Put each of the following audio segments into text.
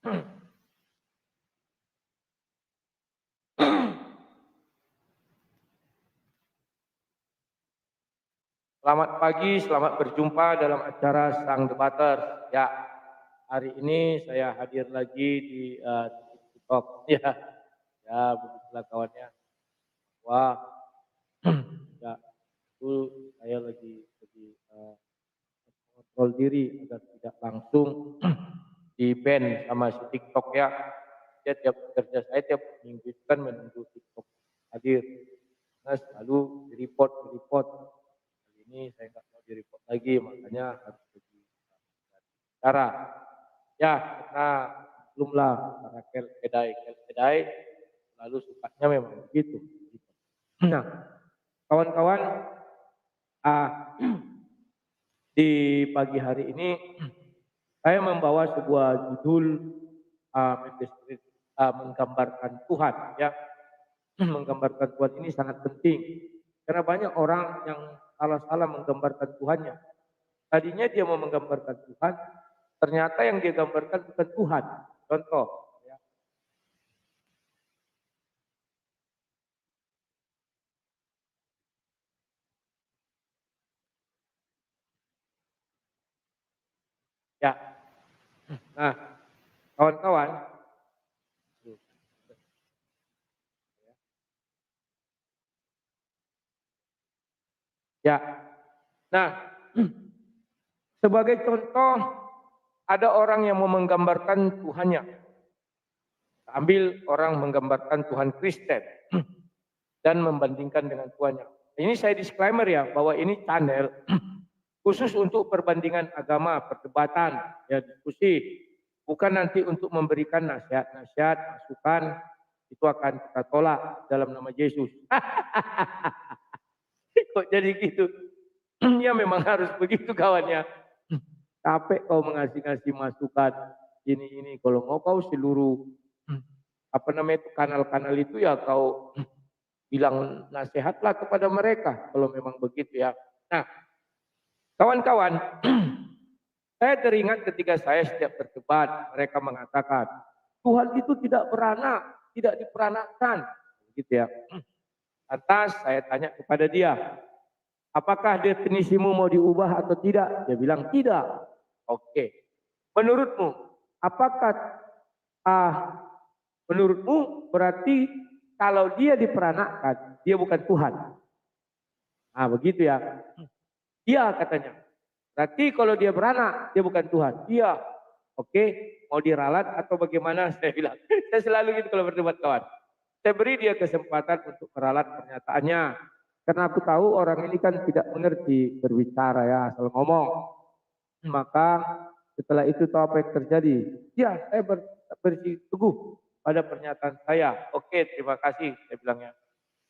Selamat pagi, selamat berjumpa dalam acara Sang Debater. Ya, hari ini saya hadir lagi di TikTok. Ya, ya begitulah kawannya. Wah, ya itu saya lagi kontrol diri agar tidak langsung di ban sama si TikTok ya. Dia tiap kerja saya tiap minggu itu kan menunggu TikTok hadir. Nah, selalu di report. Kali ini saya nggak mau di report lagi, makanya harus pergi cara. Ya, karena belumlah para kedai lalu sukanya memang begitu. Nah, kawan-kawan, ah, di pagi hari ini saya membawa sebuah judul menggambarkan Tuhan ya. Menggambarkan Tuhan ini sangat penting karena banyak orang yang salah-salah menggambarkan Tuhannya. Tadinya dia mau menggambarkan Tuhan, ternyata yang dia gambarkan bukan Tuhan. Contoh, ya. Ya. Nah, kawan-kawan, ya. Nah, sebagai contoh ada orang yang mau menggambarkan Tuhannya. Ambil orang menggambarkan Tuhan Kristen dan membandingkan dengan Tuhannya. Ini saya disclaimer ya bahwa ini channel khusus untuk perbandingan agama, perdebatan, ya diskusi. Bukan nanti untuk memberikan nasihat-nasihat, masukan, itu akan kita tolak dalam nama Yesus. Kok jadi gitu? Ya memang harus begitu kawannya. Capek kau ngasih-ngasih masukan ini. Kalau mau kau seluruh apa namanya itu kanal-kanal itu ya kau bilang nasihatlah kepada mereka kalau memang begitu ya. Nah, kawan-kawan, saya teringat ketika saya setiap berdebat mereka mengatakan Tuhan itu tidak beranak, tidak diperanakkan, gitu ya. Atas saya tanya kepada dia, apakah definisimu mau diubah atau tidak? Dia bilang tidak. Oke. Menurutmu, apakah menurutmu berarti kalau dia diperanakkan, dia bukan Tuhan? Nah, begitu ya. Iya katanya. Berarti kalau dia beranak, dia bukan Tuhan. Iya. Oke, mau diralat atau bagaimana? Saya bilang. Saya selalu gitu kalau berdebat kawan. Saya beri dia kesempatan untuk meralat pernyataannya. Karena aku tahu orang ini kan tidak mengerti berbicara ya, asal ngomong. Maka setelah itu tahu apa yang terjadi. Ya, saya teguh pada pernyataan saya. Oke, terima kasih, saya bilangnya.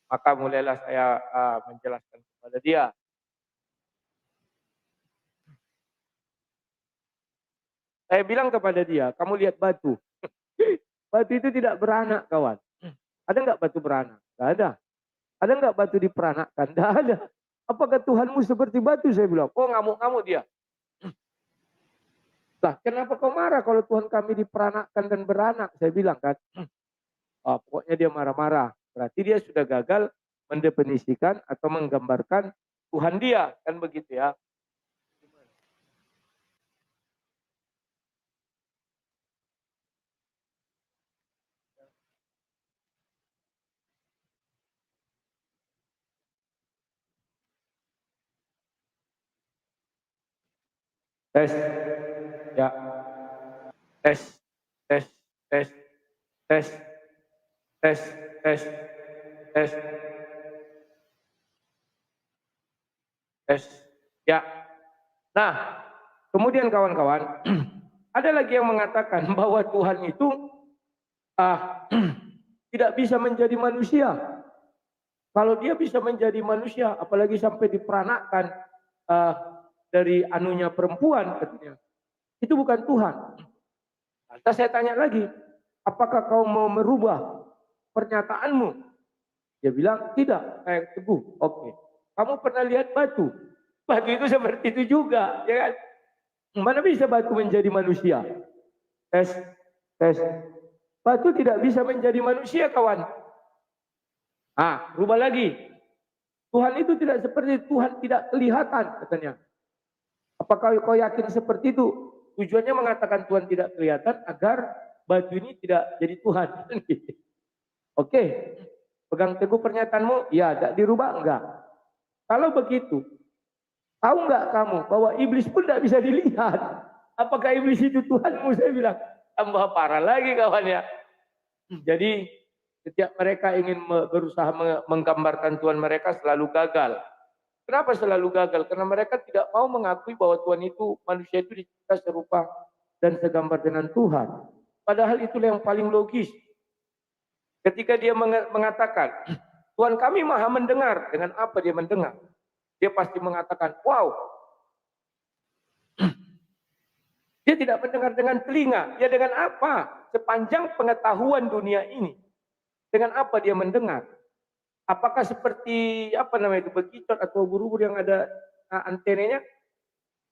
Maka mulailah saya menjelaskan kepada dia. Saya bilang kepada dia, kamu lihat batu. Batu itu tidak beranak, kawan. Ada nggak batu beranak? Nggak ada. Ada nggak batu diperanakkan? Nggak ada. Apakah Tuhanmu seperti batu? Saya bilang. Oh, ngamuk-ngamuk dia. Lah, kenapa kau marah kalau Tuhan kami diperanakkan dan beranak? Saya bilang kan. Oh, pokoknya dia marah-marah. Berarti dia sudah gagal mendefinisikan atau menggambarkan Tuhan dia. Kan begitu ya. Tes. Ya. Tes. Tes. Tes. Tes. Tes. Tes. Tes. Tes. Ya. Nah, kemudian kawan-kawan, ada lagi yang mengatakan bahwa Tuhan itu tidak bisa menjadi manusia. Kalau dia bisa menjadi manusia, apalagi sampai diperanakkan dari anunya perempuan, katanya, itu bukan Tuhan. Lantas saya tanya lagi, apakah kau mau merubah pernyataanmu? Dia bilang tidak, saya teguh. Oke. Kamu pernah lihat batu? Batu itu seperti itu juga, ya kan? Mana bisa batu menjadi manusia? Tes, Tes. Batu tidak bisa menjadi manusia, kawan. Rubah lagi. Tuhan itu tidak seperti Tuhan tidak kelihatan, katanya. Apakah kau yakin seperti itu? Tujuannya mengatakan Tuhan tidak kelihatan agar batu ini tidak jadi Tuhan. Oke, pegang teguh pernyataanmu, ya, tidak dirubah, enggak. Kalau begitu, tahu enggak kamu bahwa iblis pun tidak bisa dilihat? Apakah iblis itu Tuhanmu? Saya bilang, tambah parah lagi kawan ya. Jadi setiap mereka ingin berusaha menggambarkan Tuhan mereka selalu gagal. Kenapa selalu gagal? Karena mereka tidak mau mengakui bahwa Tuhan itu, manusia itu dicipta serupa dan segambar dengan Tuhan. Padahal itulah yang paling logis. Ketika dia mengatakan, Tuhan kami maha mendengar. Dengan apa dia mendengar? Dia pasti mengatakan, wow. Dia tidak mendengar dengan telinga. Ya dengan apa? Sepanjang pengetahuan dunia ini. Dengan apa dia mendengar? Apakah seperti bekicot atau ubur-ubur yang ada antenanya?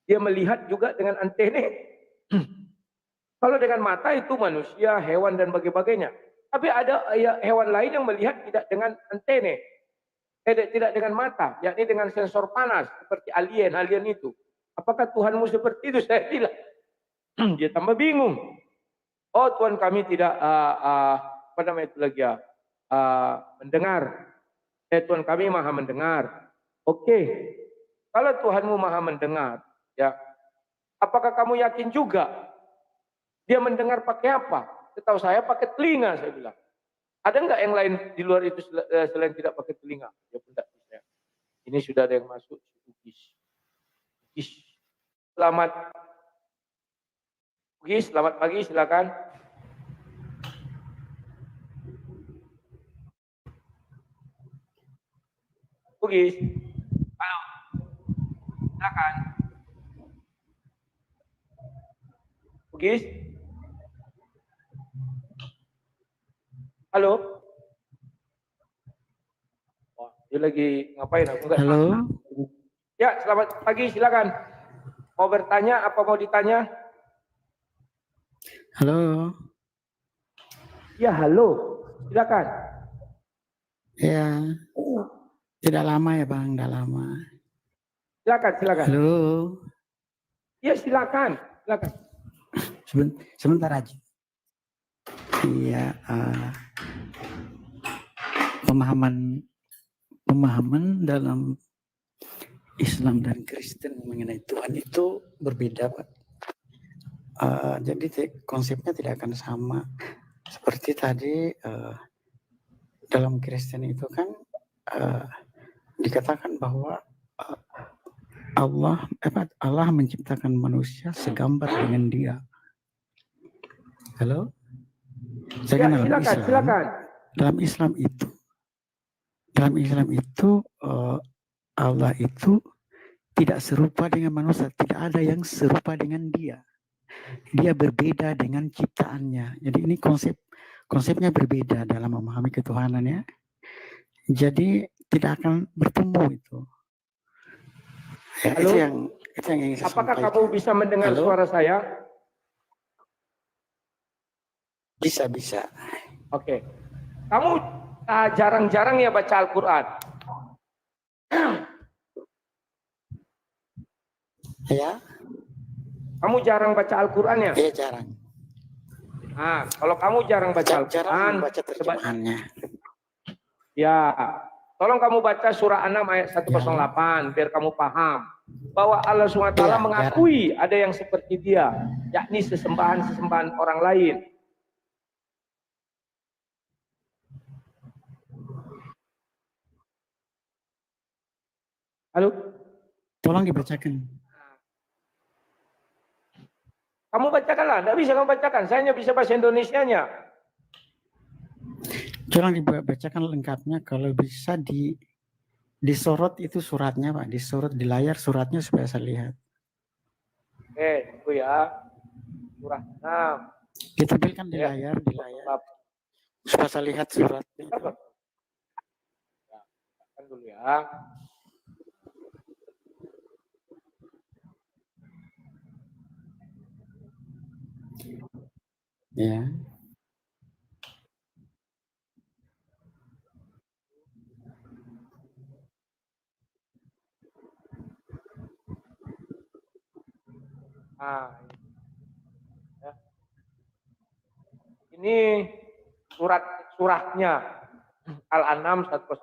Dia melihat juga dengan antene. Kalau dengan mata itu manusia, hewan dan sebagainya. Tapi ada hewan lain yang melihat tidak dengan antene, tidak dengan mata, yakni dengan sensor panas seperti alien itu. Apakah Tuhanmu seperti itu? Saya bilang. Dia tambah bingung. Oh, Tuhan kami tidak mendengar. Tuhan kami maha mendengar. Oke. Kalau Tuhanmu maha mendengar, ya. Apakah kamu yakin juga dia mendengar pakai apa? Setahu saya pakai telinga, saya bilang. Ada enggak yang lain di luar itu selain tidak pakai telinga? Ya tidak bisa. Ini sudah ada yang masuk. Selamat pagi, silakan. Bugis. Halo. Silakan. Bugis. Halo. Oh, dia lagi ngapain? Aku enggak. Halo. Ya, selamat pagi, silakan. Mau bertanya apa mau ditanya? Halo. Ya, halo. Silakan. Ya. Tidak lama ya, Bang, tidak lama. Silakan. Halo. Ya, silakan. Sebentar aja. Iya, pemahaman dalam Islam dan Kristen mengenai Tuhan itu berbeda, Pak. Jadi konsepnya tidak akan sama. Seperti tadi dalam Kristen itu kan dikatakan bahwa Allah menciptakan manusia segambar dengan Dia. Halo? Saya kan silakan. Dalam Islam itu Allah itu tidak serupa dengan manusia, tidak ada yang serupa dengan Dia. Dia berbeda dengan ciptaannya. Jadi ini konsepnya berbeda dalam memahami ketuhanannya. Jadi tidak akan bertemu itu. Ya, halo? itu yang ingin saya Apakah sampaikan. kamu bisa mendengar suara saya? Bisa. Oke. Kamu jarang-jarang ya baca Al-Quran? Ya. Kamu jarang baca Al-Quran ya? Iya, jarang. Kalau kamu jarang baca Al-Quran, jarang baca terjemahannya. Ya, tolong kamu baca surah 6 ayat 108 biar kamu paham bahwa Allah SWT mengakui ada yang seperti Dia, yakni sesembahan orang lain. Halo? Tolong dibacakan. Kamu bacakanlah, tidak bisa kamu bacakan. Saya hanya bisa bahasa Indonesianya. Tolong dibacakan lengkapnya, kalau bisa disorot itu suratnya, Pak. Disorot di layar suratnya supaya saya lihat. Oke, tunggu ya. Surah 6. Ditampilkan di layar. Supaya saya lihat suratnya. Ya, dulu ya. Ya. Nah, ya. Ini surahnya Al-An'am 108.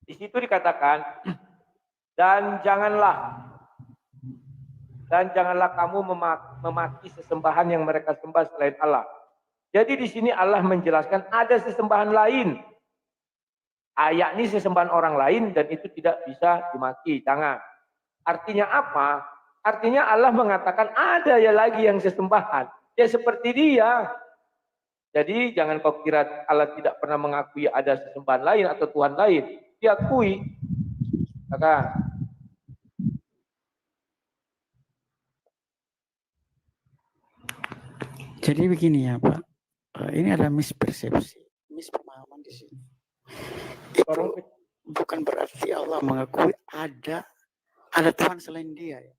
Di situ dikatakan, dan janganlah kamu memaki sesembahan yang mereka sembah selain Allah. Jadi di sini Allah menjelaskan ada sesembahan lain. Yakni sesembahan orang lain dan itu tidak bisa dimaki. Jangan. Artinya apa? Artinya Allah mengatakan ada ya lagi yang sesembahan. Ya seperti dia. Jadi jangan kau kira Allah tidak pernah mengakui ada sesembahan lain atau Tuhan lain. Diakui. Katakan. Jadi begini ya Pak, ini ada mispersepsi, mispemahaman di sini. Itu bukan berarti Allah mengakui ada Tuhan selain Dia ya.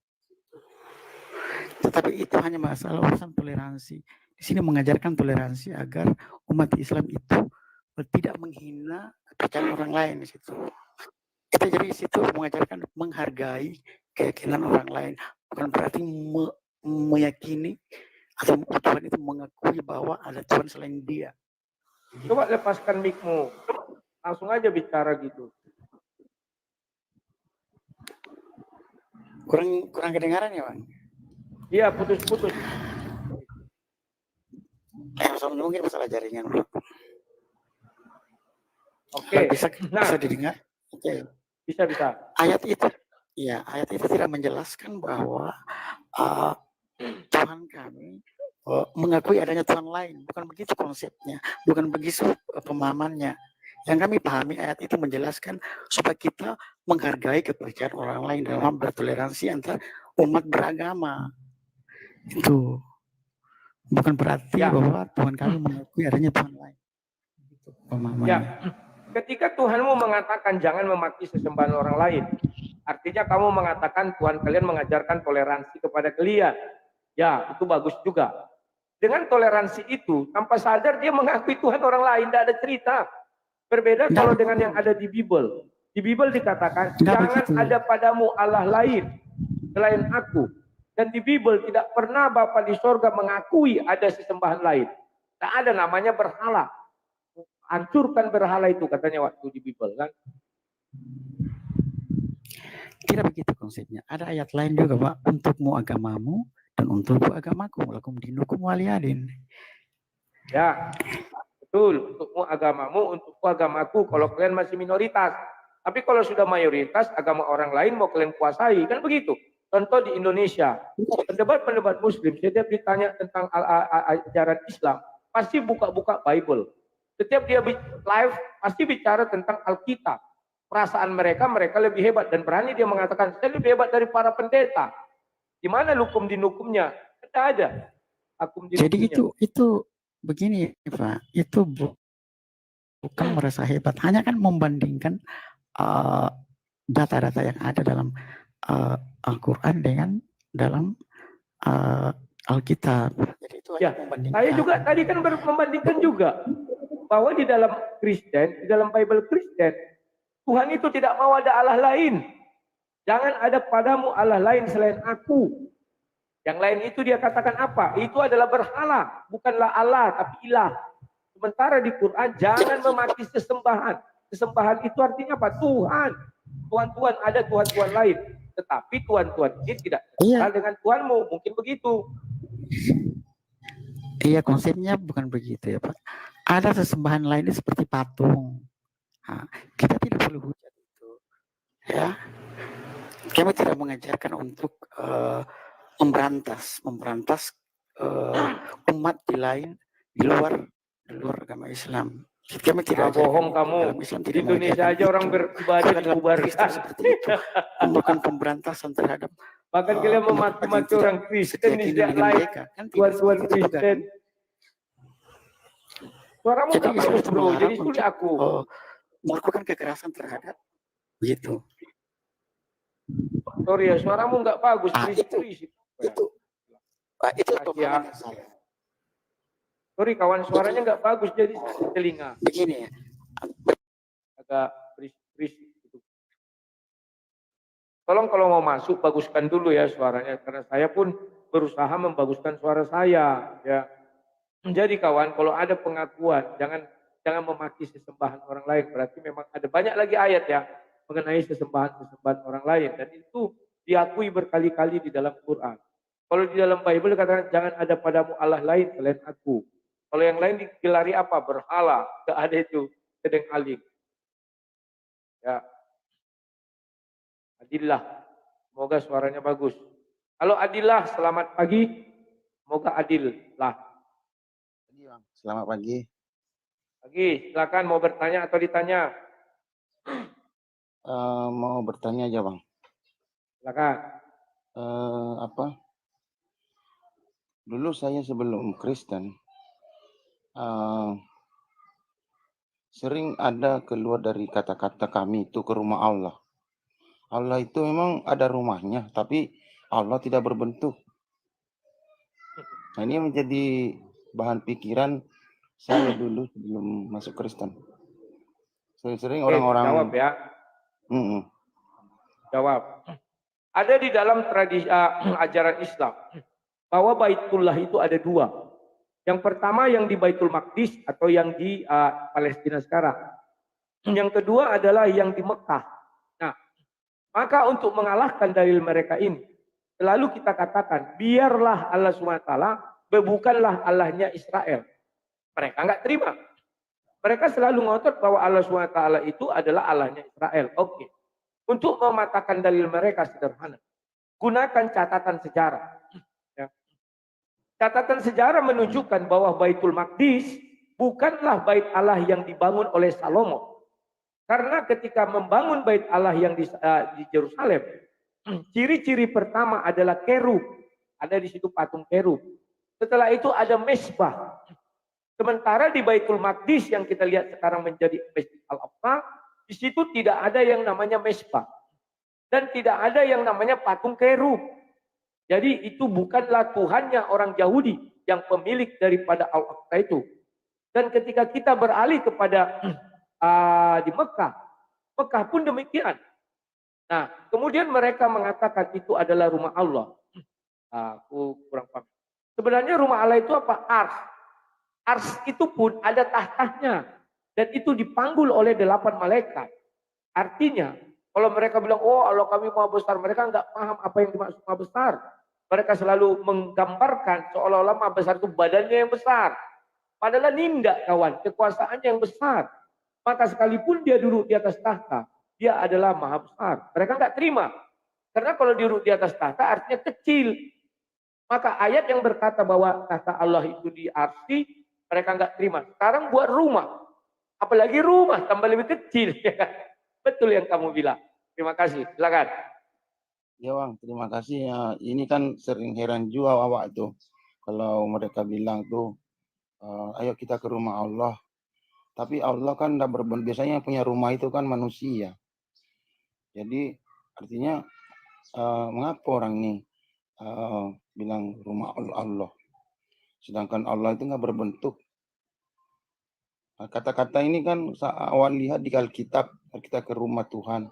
Tetapi itu hanya masalah urusan toleransi. Di sini mengajarkan toleransi agar umat Islam itu tidak menghina kepercayaan orang lain di situ. Kita jadi di situ mengajarkan menghargai keyakinan orang lain, bukan berarti meyakini atau Tuhan itu mengakui bahwa ada Tuhan selain Dia. Coba lepaskan mic-mu. Langsung aja bicara gitu. Kurang kedengaran ya, Bang? Iya, putus-putus. Mungkin masalah jaringan. Oke. Bisa didengar? Oke. Bisa. Ayat itu tidak menjelaskan bahwa Tuhan kami mengakui adanya Tuhan lain. Bukan begitu konsepnya. Bukan begitu pemahamannya. Yang kami pahami ayat itu menjelaskan supaya kita menghargai kepercayaan orang lain dalam bertoleransi antar umat beragama. Itu bukan berarti bahwa Tuhan kami mengakui adanya Tuhan lain. Itu pemahamannya. Ya. Ketika Tuhanmu mengatakan jangan memaki sesembahan orang lain, artinya kamu mengatakan Tuhan kalian mengajarkan toleransi kepada kalian. Ya, itu bagus juga. Dengan toleransi itu, tanpa sadar dia mengakui Tuhan orang lain, tidak ada cerita. Berbeda kalau dengan yang ada di Bible. Di Bible dikatakan, jangan ada padamu Allah lain selain aku. Dan di Bible tidak pernah Bapa di sorga mengakui ada sesembahan lain. Tak ada namanya berhala. Hancurkan berhala itu katanya waktu di Bible kan. Tidak begitu konsepnya. Ada ayat lain juga Pak, untukmu agamamu dan untukku agamaku, lakum dinukum waliyadin. Ya, betul. Untukmu agamamu, untukku agamaku. Kalau kalian masih minoritas. Tapi kalau sudah mayoritas, agama orang lain mau kalian kuasai. Kan begitu. Contoh di Indonesia. Pendebat-pendebat muslim, setiap ditanya tentang ajaran Islam, pasti buka-buka Bible. Setiap dia live, pasti bicara tentang Alkitab. Perasaan mereka lebih hebat. Dan berani dia mengatakan, saya lebih hebat dari para pendeta. Di mana hukum dinukumnya? Tidak ada. Jadi itu begini Pak, itu bukan merasa hebat, hanya kan membandingkan data-data yang ada dalam Al-Quran dengan dalam Alkitab. Jadi itu ya, saya juga tadi kan membandingkan juga bahwa di dalam Kristen, di dalam Bible Kristen, Tuhan itu tidak mau ada Allah lain. Jangan ada padamu Allah lain selain aku. Yang lain itu dia katakan apa? Itu adalah berhala, bukanlah Allah tapi ilah. Sementara di Quran jangan memaki sesembahan. Sesembahan itu artinya apa? Tuhan. Tuhan-Tuhan ada Tuhan-Tuhan lain. Tetapi Tuhan-Tuhan ini tidak sama dengan Tuhanmu. Mungkin begitu. Iya, konsepnya bukan begitu ya Pak. Ada sesembahan lainnya seperti patung. Nah, kita tidak perlu hujat itu. Ya. Kami tidak mengajarkan untuk memberantas umat di luar agama Islam. Kami tidak bohong kamu. Islam di Indonesia aja orang beribadah dibubarkan. Melakukan pemberantasan terhadap. Bahkan kalian memaki-maki orang Kristen di setiap lain. Tuhan-Tuhan Kristen. Suaramu nggak bagus bro. Jadi sulit aku. Melakukan kekerasan terhadap gitu. Sorry ya, suaramu nggak bagus. Itu Pak, itu Makasih ya. pemahaman saya. Sorry kawan, suaranya nggak bagus jadi sakit telinga. Begini ya, Agak berisik gitu. Tolong kalau mau masuk baguskan dulu ya suaranya karena saya pun berusaha membaguskan suara saya ya. Jadi kawan, kalau ada pengakuan jangan memaki sesembahan orang lain. Berarti memang ada banyak lagi ayat ya mengenai sesembahan orang lain dan itu diakui berkali-kali di dalam Quran. Kalau di dalam Bible katakan jangan ada padamu Allah lain selain aku. Kalau yang lain digelari apa? Berhala. Tidak ada itu. Sedang aling. Ya. Adillah. Semoga suaranya bagus. Halo Adillah, selamat pagi. Semoga adil lah. Selamat pagi. Pagi, silakan mau bertanya atau ditanya. Mau bertanya aja bang. Silakan. Dulu saya sebelum Kristen sering ada keluar dari kata-kata kami itu ke rumah Allah. Allah itu memang ada rumahnya, tapi Allah tidak berbentuk. Nah, ini menjadi bahan pikiran saya dulu sebelum masuk Kristen. Sering orang-orang jawab ya. Jawab. Ada di dalam tradisi ajaran Islam bahwa Baitullah itu ada dua. Yang pertama yang di Baitul Maqdis atau yang di Palestina sekarang. Yang kedua adalah yang di Mekah. Nah, maka untuk mengalahkan dalil mereka ini, selalu kita katakan, biarlah Allah SWT, bukanlah Allahnya Israel. Mereka enggak terima. Mereka selalu ngotot bahwa Allah SWT itu adalah Allahnya Israel. Oke. Untuk mematahkan dalil mereka sederhana. Gunakan catatan sejarah. Ya. Catatan sejarah menunjukkan bahwa Baitul Maqdis bukanlah bait Allah yang dibangun oleh Salomo. Karena ketika membangun bait Allah yang di Yerusalem, ciri-ciri pertama adalah kerub. Ada di situ patung kerub. Setelah itu ada mesbah. Sementara di Baitul Maqdis yang kita lihat sekarang menjadi Masjid Al-Aqsa, di situ tidak ada yang namanya mesbah. Dan tidak ada yang namanya patung kerub. Jadi itu bukanlah Tuhannya orang Yahudi yang pemilik daripada Al-Aqsa itu. Dan ketika kita beralih kepada di Mekah, Mekah pun demikian. Nah, kemudian mereka mengatakan itu adalah rumah Allah. Aku kurang paham. Sebenarnya rumah Allah itu apa? Ars. Ars itu pun ada tahtanya. Dan itu dipanggul oleh 8 malaikat. Artinya, kalau mereka bilang, oh Allah kami maha besar. Mereka enggak paham apa yang dimaksud maha besar. Mereka selalu menggambarkan seolah-olah maha besar itu badannya yang besar. Padahal nindak kawan, kekuasaannya yang besar. Maka sekalipun dia duduk di atas tahta, dia adalah maha besar. Mereka enggak terima. Karena kalau duduk di atas tahta artinya kecil. Maka ayat yang berkata bahwa tahta Allah itu di arsy, mereka enggak terima. Sekarang buat rumah. Apalagi rumah tambah lebih kecil. Betul yang kamu bilang. Terima kasih. Silakan. Ya bang, terima kasih. Ya, ini kan sering heran juga awak tuh. Kalau mereka bilang tuh, ayo kita ke rumah Allah. Tapi Allah kan tidak berbentuk. Biasanya yang punya rumah itu kan manusia. Jadi artinya mengapa orang ini bilang rumah Allah. Sedangkan Allah itu nggak berbentuk. Nah, kata-kata ini kan awal lihat di Alkitab, kita ke rumah Tuhan.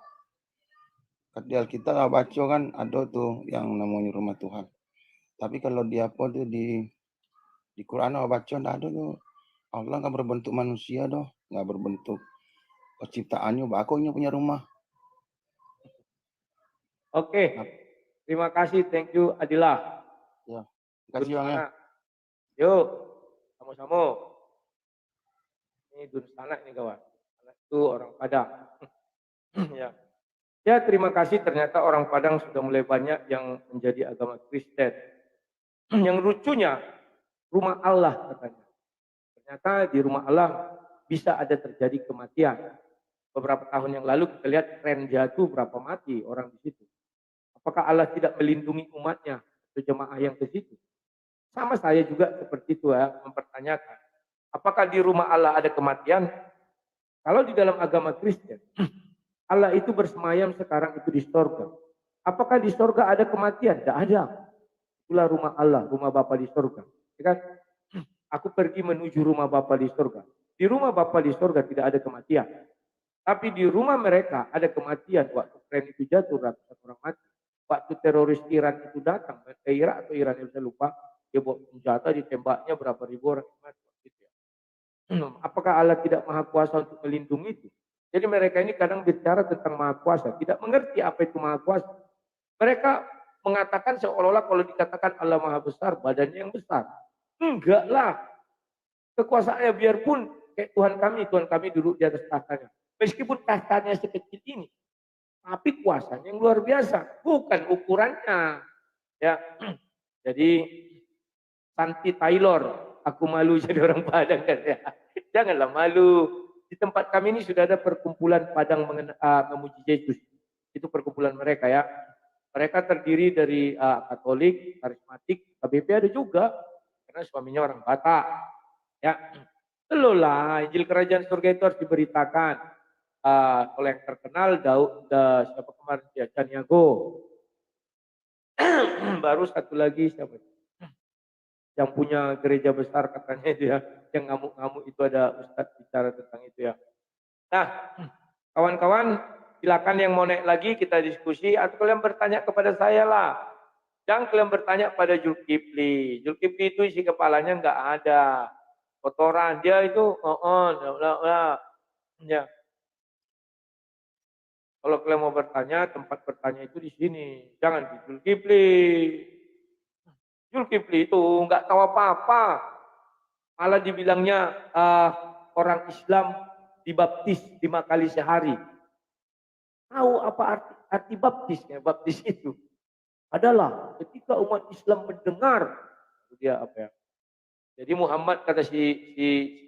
Di Alkitab baca kan ada tuh yang namanya rumah Tuhan. Tapi kalau di apa tuh di Quran baca enggak ada tuh. Allah nggak berbentuk manusia doh, nggak berbentuk penciptaannya. Bakunya punya rumah. Oke. Terima kasih. Thank you Adila. Ya. Terima kasih bang ya. Yuk. Sama-sama. Ini Dunsana ini kawan. Anak itu orang Padang. Ya. Ya, terima kasih. Ternyata orang Padang sudah mulai banyak yang menjadi agama Kristen. Yang lucunya, rumah Allah katanya. Ternyata di rumah Allah bisa ada terjadi kematian. Beberapa tahun yang lalu kita lihat tren jatuh berapa mati orang di situ. Apakah Allah tidak melindungi umatnya atau jemaah yang ke situ? Sama saya juga seperti itu ya, mempertanyakan. Apakah di rumah Allah ada kematian? Kalau di dalam agama Kristen, Allah itu bersemayam sekarang itu di sorga. Apakah di sorga ada kematian? Tidak ada. itulah rumah Allah, rumah Bapa di surga. Ya kan? Aku pergi menuju rumah Bapa di surga. Di rumah Bapa di surga tidak ada kematian. Tapi di rumah mereka ada kematian. Waktu tren itu jatuh, ratusan orang mati. Waktu teroris Iran itu datang, Irak atau Iran, yang saya lupa, dia bawa senjata, ditembaknya berapa ribu orang mati. Gitu ya. Apakah Allah tidak maha kuasa untuk melindungi itu? Jadi mereka ini kadang bicara tentang maha kuasa, tidak mengerti apa itu maha kuasa. Mereka mengatakan seolah-olah kalau dikatakan Allah maha besar, badannya yang besar. Enggak lah. Kekuasaannya biarpun kayak Tuhan kami duduk di atas tahtanya. Meskipun tahtanya sekecil ini, tapi kuasanya yang luar biasa. Bukan ukurannya. Ya, jadi Santi Taylor, aku malu jadi orang Padang kan ya. Janganlah malu. Di tempat kami ini sudah ada perkumpulan Padang memuji Yesus. Itu perkumpulan mereka ya. Mereka terdiri dari Katolik, Karismatik, KBP ada juga. Karena suaminya orang Batak. Ya, lah Injil Kerajaan Surga itu harus diberitakan. Oleh yang terkenal siapa kemarin ya, Caniago. Baru satu lagi siapa? Yang punya gereja besar katanya itu ya, yang ngamuk-ngamuk itu ada ustadz bicara tentang itu ya. Nah, kawan-kawan, silakan yang mau naik lagi kita diskusi atau kalian bertanya kepada saya lah. Jangan kalian bertanya pada Zulkifli. Zulkifli itu isi kepalanya nggak ada. Kotoran dia itu ya. Kalau kalian mau bertanya, tempat bertanya itu di sini. Jangan di Zulkifli. Zulkifli itu nggak tahu apa-apa. Malah dibilangnya orang Islam dibaptis 5 kali sehari. Tahu apa arti baptisnya? Baptis itu adalah ketika umat Islam mendengar dia apa ya? Jadi Muhammad kata si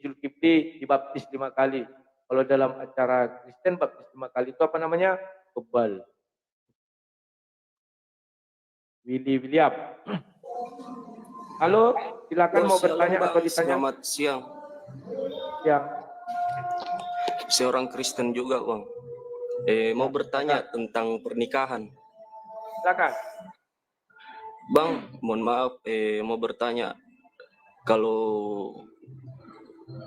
Zulkifli dibaptis 5 kali. Kalau dalam acara Kristen baptis 5 kali itu apa namanya? Kebal. William. Halo, silakan mau bertanya atau ditanya. Selamat siang. Ya. Saya orang Kristen juga, Bang. Mau bertanya tentang pernikahan. Silakan. Bang, mohon maaf, mau bertanya. Kalau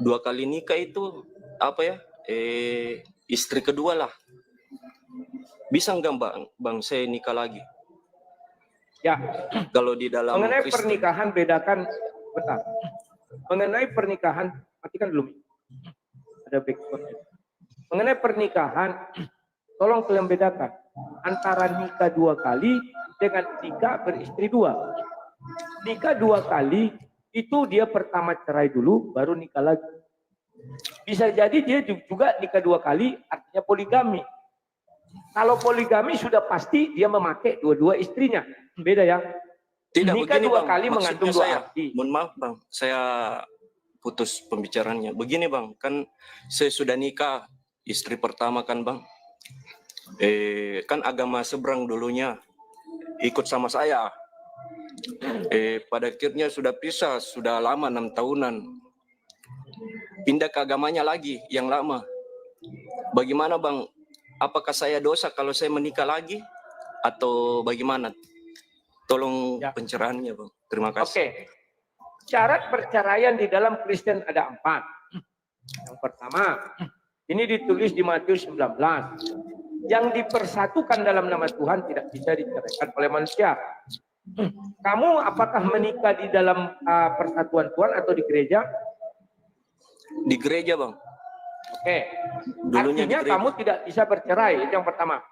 2 kali nikah itu apa ya? Istri kedua lah. Bisa nggak Bang saya nikah lagi? Ya. Kalau di dalam mengenai Kristen. Pernikahan bedakan bentar. Mengenai pernikahan, matikan dulu. Ada background. Mengenai pernikahan, tolong kalian bedakan antara nikah 2 kali dengan nikah beristri 2. Nikah 2 kali itu dia pertama cerai dulu, baru nikah lagi. Bisa jadi dia juga nikah 2 kali, artinya poligami. Kalau poligami sudah pasti dia memakai dua-dua istrinya. Beda ya. Tidak nikah begini, 2 Bang. kali mengandung 2 arti. Mohon maaf, Bang. Saya putus pembicaraannya. Begini, Bang. Kan saya sudah nikah istri pertama kan, Bang. Kan agama seberang dulunya ikut sama saya. Pada akhirnya sudah pisah, sudah lama 6 tahunan. Pindah ke agamanya lagi yang lama. Bagaimana, Bang? Apakah saya dosa kalau saya menikah lagi atau bagaimana? Tolong pencerahannya, Bang. Terima kasih. Oke. Syarat perceraian di dalam Kristen ada 4. Yang pertama, ini ditulis di Matius 19. Yang dipersatukan dalam nama Tuhan tidak bisa diceraikan oleh manusia. Kamu apakah menikah di dalam persatuan Tuhan atau di gereja? Di gereja, Bang. Oke. Dulunya artinya kamu tidak bisa bercerai, itu yang pertama.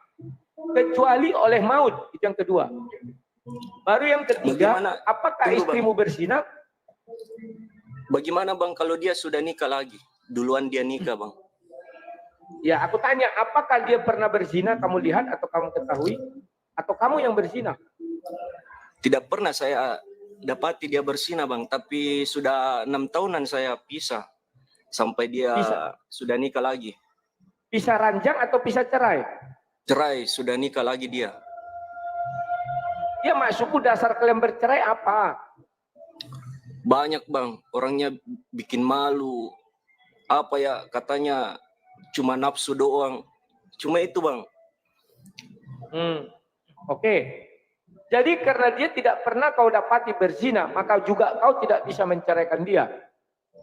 Kecuali oleh maut, itu yang kedua. Baru yang ketiga, apakah istrimu berzina? Bagaimana, Bang, kalau dia sudah nikah lagi? Duluan dia nikah, Bang. Ya, aku tanya, apakah dia pernah berzina, kamu lihat atau kamu ketahui? Atau kamu yang berzina? Tidak pernah saya dapati dia berzina, Bang. Tapi sudah 6 tahunan saya pisah. Sampai dia sudah nikah lagi. Pisah ranjang atau pisah cerai? Cerai, sudah nikah lagi dia. Ya, maksudku dasar kalian bercerai apa? Banyak, Bang. Orangnya bikin malu. Apa ya, katanya cuma nafsu doang. Cuma itu, Bang. Oke. Jadi karena dia tidak pernah kau dapati berzina, maka juga kau tidak bisa menceraikan dia.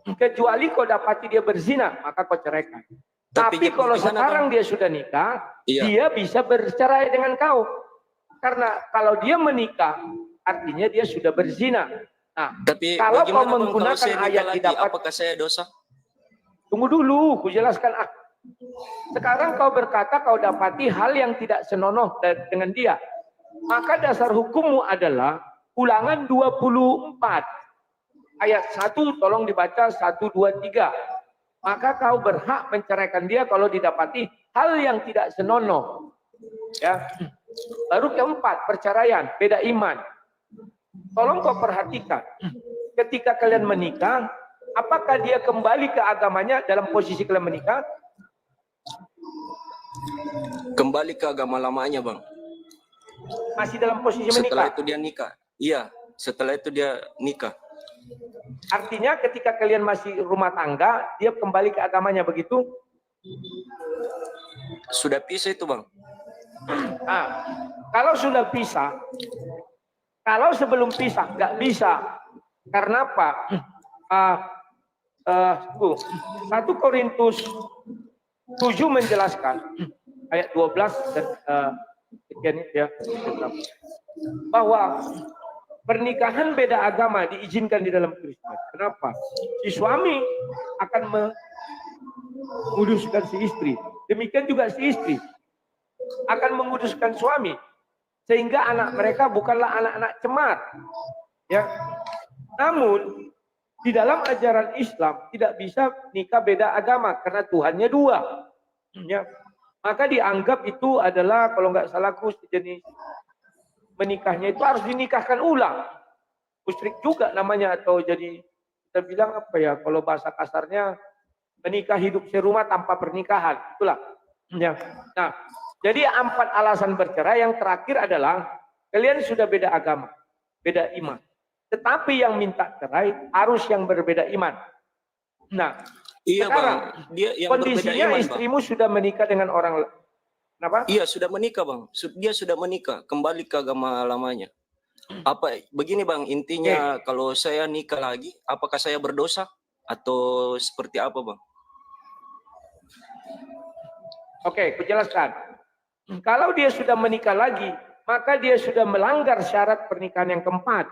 Kecuali kau dapati dia berzina, maka kau ceraikan. Tapi kalau sekarang dia sudah nikah, dia bisa bercerai dengan kau. Karena kalau dia menikah, artinya dia sudah berzina. Nah, tapi kalau kau bang, menggunakan kalau saya ayat lagi, didapat, apakah saya dosa? tunggu dulu, ku jelaskan. Sekarang kau berkata kau dapati hal yang tidak senonoh dengan dia. Maka dasar hukummu adalah Ulangan 24 ayat 1, tolong dibaca 1, 2, 3. Maka kau berhak menceraikan dia kalau didapati hal yang tidak senonoh. Ya. Baru keempat, perceraian, beda iman. Tolong kau perhatikan. Ketika kalian menikah, apakah dia kembali ke agamanya dalam posisi kalian menikah? Kembali ke agama lamanya, Bang. Masih dalam posisi menikah? Setelah itu dia nikah. Iya, setelah itu dia nikah. Artinya ketika kalian masih rumah tangga, dia kembali ke agamanya, begitu? Sudah pisah itu, Bang. Nah, kalau sudah pisah, kalau sebelum pisah nggak bisa. Karena apa? 1 Korintus 7 menjelaskan ayat 12 dan sekian ya, bahwa pernikahan beda agama diizinkan di dalam Kristen. Kenapa? Si suami akan menguduskan si istri. Demikian juga si istri akan menguduskan suami. Sehingga anak mereka bukanlah anak-anak cemar. Ya. Namun di dalam ajaran Islam tidak bisa nikah beda agama karena Tuhannya 2. Ya. Maka dianggap itu adalah kalau nggak salahku sejenis menikahnya itu harus dinikahkan ulang. Musyrik juga namanya, atau jadi kita bilang apa ya, kalau bahasa kasarnya menikah hidup serumah tanpa pernikahan. Itulah. Ya. Nah, jadi 4 alasan bercerai. Yang terakhir adalah kalian sudah beda agama, beda iman. Tetapi yang minta cerai harus yang berbeda iman. Nah, iya, sekarang Bang. Dia yang kondisinya iman, istrimu Bang. Sudah menikah dengan orang. Kenapa? Iya, sudah menikah, Bang. Dia sudah menikah, kembali ke agama lamanya. Apa begini, Bang, intinya kalau saya nikah lagi, apakah saya berdosa atau seperti apa, Bang? Oke, kujelaskan. Kalau dia sudah menikah lagi, maka dia sudah melanggar syarat pernikahan yang keempat.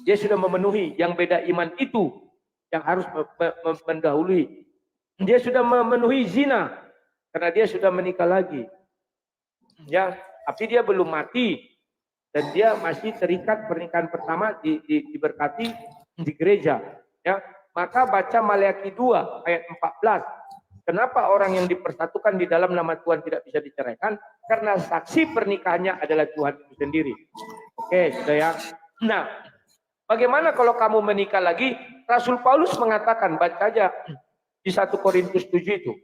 Dia sudah memenuhi yang beda iman itu yang harus mendahului. Dia sudah memenuhi zina karena dia sudah menikah lagi. Ya, tapi dia belum mati dan dia masih terikat pernikahan pertama diberkati di gereja. Ya, maka baca Maleakhi 2 ayat 14. Kenapa orang yang dipersatukan di dalam nama Tuhan tidak bisa diceraikan? Karena saksi pernikahannya adalah Tuhan itu sendiri. Oke, sudah ya. Nah, bagaimana kalau kamu menikah lagi? Rasul Paulus mengatakan, baca aja di 1 Korintus 7 itu.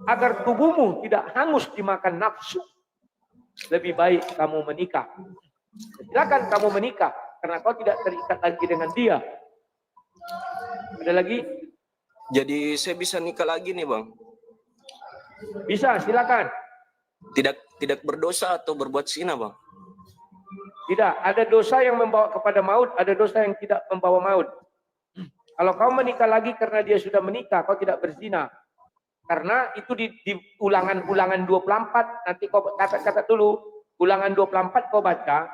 Agar tubuhmu tidak hangus dimakan nafsu. Lebih baik kamu menikah. Silakan kamu menikah. Karena kau tidak terikat lagi dengan dia. Ada lagi? Jadi saya bisa nikah lagi nih, Bang? Bisa, silakan. Tidak berdosa atau berbuat zina, Bang? Tidak, ada dosa yang membawa kepada maut, ada dosa yang tidak membawa maut. Kalau kau menikah lagi karena dia sudah menikah, kau tidak berzina. Karena itu di ulangan 24, nanti kau catat dulu. Ulangan 24 kau baca.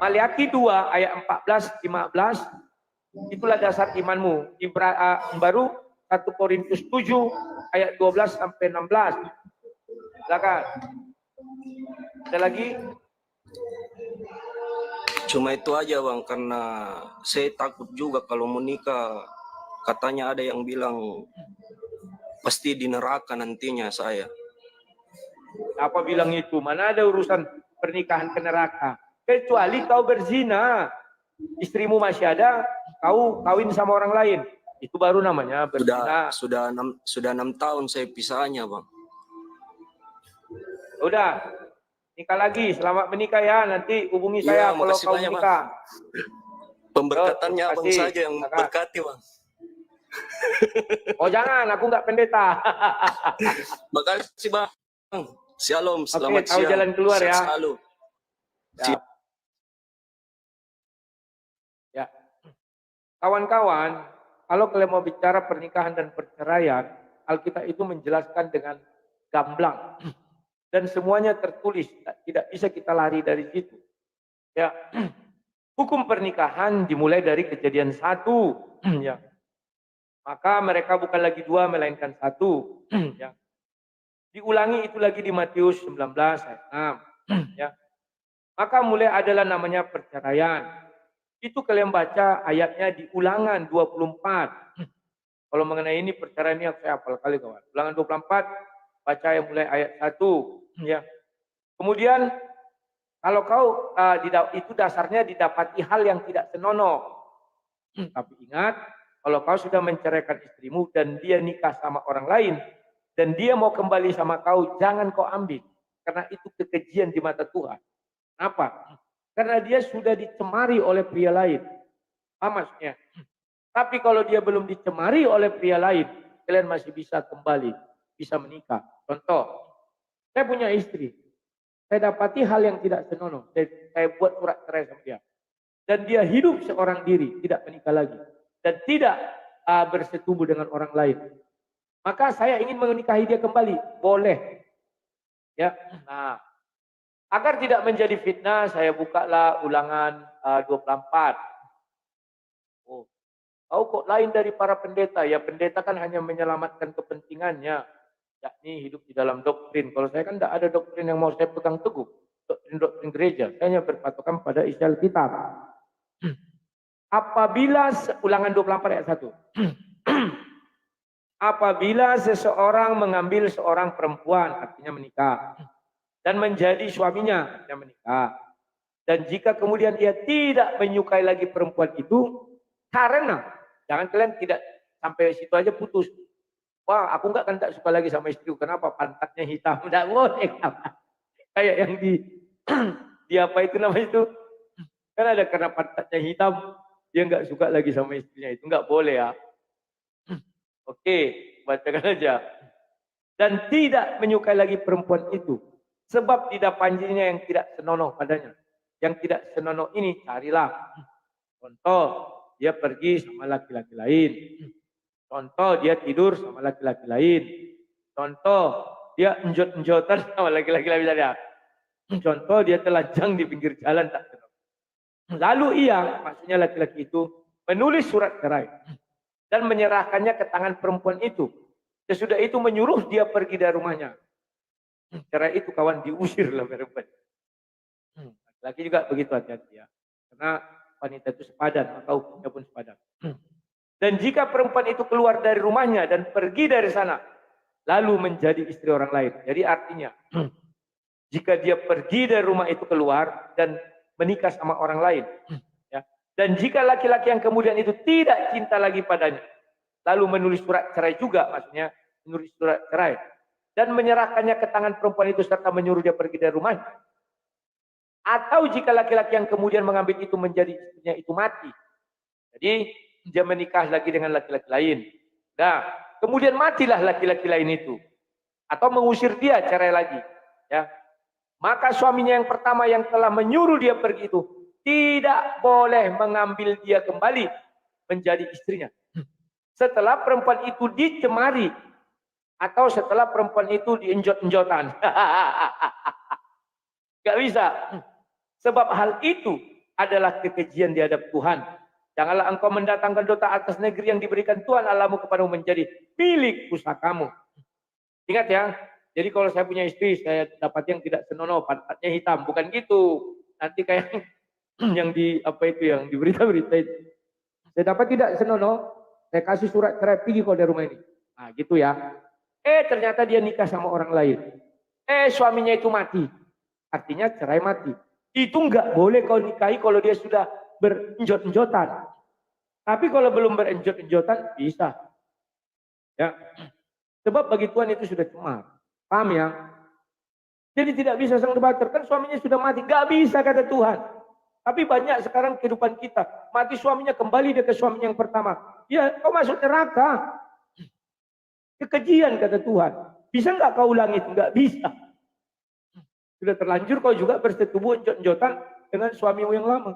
Maleakhi 2 ayat 14, 15. Itulah dasar imanmu. Baru 1 Korintus 7 ayat 12 sampai 16. Silakan. Ada lagi? Cuma itu aja, Bang, karena saya takut juga kalau menikah. Katanya ada yang bilang pasti di neraka nantinya saya. Apa bilang itu? Mana ada urusan pernikahan ke neraka? Kecuali kau berzina. Istrimu masih ada, kau kawin sama orang lain. Itu baru namanya berzina. Sudah 6 tahun saya pisahnya, Bang. Udah, nikah lagi. Selamat menikah ya. Nanti hubungi saya kalau kau menikah. Pemberkatannya Abang saja yang berkati, Bang. Oh jangan, aku nggak pendeta. Makasih, Bang. Shalom, selamat siang. Tahu jalan keluar ya. Selalu. Ya. Ya. Kawan-kawan, kalau kalian mau bicara pernikahan dan perceraian, Alkitab itu menjelaskan dengan gamblang. Dan semuanya tertulis, tidak bisa kita lari dari situ. Ya. Hukum pernikahan dimulai dari Kejadian 1. Ya. Maka mereka bukan lagi 2 melainkan 1. Ya. Diulangi itu lagi di Matius 19 ayat 6. Ya. Maka mulai adalah namanya perceraian. Itu kalian baca ayatnya di Ulangan 24. Kalau mengenai ini perceraian ini saya hafal kali kawan. Ulangan 24 baca yang mulai ayat 1. Ya. Kemudian kalau kau itu dasarnya didapati hal yang tidak senonoh. Tapi ingat, kalau kau sudah menceraikan istrimu dan dia nikah sama orang lain dan dia mau kembali sama kau, jangan kau ambil karena itu kekejian di mata Tuhan. Apa? Karena dia sudah dicemari oleh pria lain. Apa maksudnya? Tapi kalau dia belum dicemari oleh pria lain, kalian masih bisa kembali, bisa menikah. Contoh, saya punya istri. Saya dapati hal yang tidak senonoh. Saya buat surat cerai sama dia. Dan dia hidup seorang diri, tidak menikah lagi. Dan tidak bersetubuh dengan orang lain. Maka saya ingin menikahi dia kembali. Boleh. Ya. Nah, agar tidak menjadi fitnah, saya bukalah Ulangan 24. Oh, kau kok lain dari para pendeta? Ya, pendeta kan hanya menyelamatkan kepentingannya, yakni hidup di dalam doktrin. Kalau saya kan tidak ada doktrin yang mau saya pegang teguh. Doktrin gereja. Saya hanya berpatokan pada isi Alkitab. Apabila, Ulangan 24 ayat 1. Apabila seseorang mengambil seorang perempuan, artinya menikah, dan menjadi suaminya, artinya menikah. Dan jika kemudian ia tidak menyukai lagi perempuan itu, karena, jangan kalian tidak sampai situ aja putus. Wah, aku enggak kan tak suka lagi sama istriku. Kenapa? Pantatnya hitam. Tidak boleh. Kayak yang di apa itu namanya itu? Kan ada karena pantatnya hitam, dia enggak suka lagi sama istrinya. Itu enggak boleh ya. Oke, bacakan aja. Dan tidak menyukai lagi perempuan itu. Sebab tidak panjinya yang tidak senonoh padanya. Yang tidak senonoh ini carilah. Contoh, dia pergi sama laki-laki lain. Contoh, dia tidur sama laki-laki lain. Contoh, dia enjot-enjotan sama laki-laki lain. Contoh, dia telanjang di pinggir jalan. Tak senonoh. Lalu ia, maksudnya laki-laki itu, menulis surat cerai. Dan menyerahkannya ke tangan perempuan itu. Sesudah itu menyuruh dia pergi dari rumahnya. Cerai itu kawan diusir lah perempuan. Laki juga begitu hati-hati ya. Karena wanita itu sepadan, maka hukumnya pun sepadan. Dan jika perempuan itu keluar dari rumahnya dan pergi dari sana, lalu menjadi istri orang lain. Jadi artinya, jika dia pergi dari rumah itu keluar dan menikah sama orang lain, ya. Dan jika laki-laki yang kemudian itu tidak cinta lagi padanya, lalu menulis surat cerai juga, maksudnya menulis surat cerai, dan menyerahkannya ke tangan perempuan itu serta menyuruh dia pergi dari rumahnya. Atau jika laki-laki yang kemudian mengambil itu menjadi istrinya itu mati. Jadi dia menikah lagi dengan laki-laki lain. Nah, kemudian matilah laki-laki lain itu. Atau mengusir dia cerai lagi. Ya. Maka suaminya yang pertama yang telah menyuruh dia pergi itu tidak boleh mengambil dia kembali menjadi istrinya. Setelah perempuan itu dicemari. Atau setelah perempuan itu dienjot-enjotan. Gak bisa. Sebab hal itu adalah kekejian di hadap Tuhan. Janganlah engkau mendatangkan dosa atas negeri yang diberikan Tuhan Allahmu kepadamu menjadi milik pusakamu. Ingat ya. Jadi kalau saya punya istri, saya dapat yang tidak senonoh, pantatnya hitam. Bukan gitu. Nanti kayak yang di apa itu yang di berita-berita itu. Saya dapat tidak senonoh, saya kasih surat cerai, pergi kau dari rumah ini. Nah gitu ya. Ternyata dia nikah sama orang lain. Suaminya itu mati. Artinya cerai mati. Itu enggak boleh kau nikahi kalau dia sudah berenjot-enjotan. Tapi kalau belum berenjot-enjotan bisa. Ya. Sebab bagi Tuhan itu sudah cemar. Paham ya? Jadi tidak bisa sang debater. Kan suaminya sudah mati. Enggak bisa kata Tuhan. Tapi banyak sekarang kehidupan kita. Mati suaminya kembali dia ke suaminya yang pertama. Ya kau masuk neraka. Kekejian kata Tuhan. Bisa enggak kau ulangi itu? Enggak bisa. Sudah terlanjur kau juga bersetubuh enjot-enjotan dengan suamimu yang lama.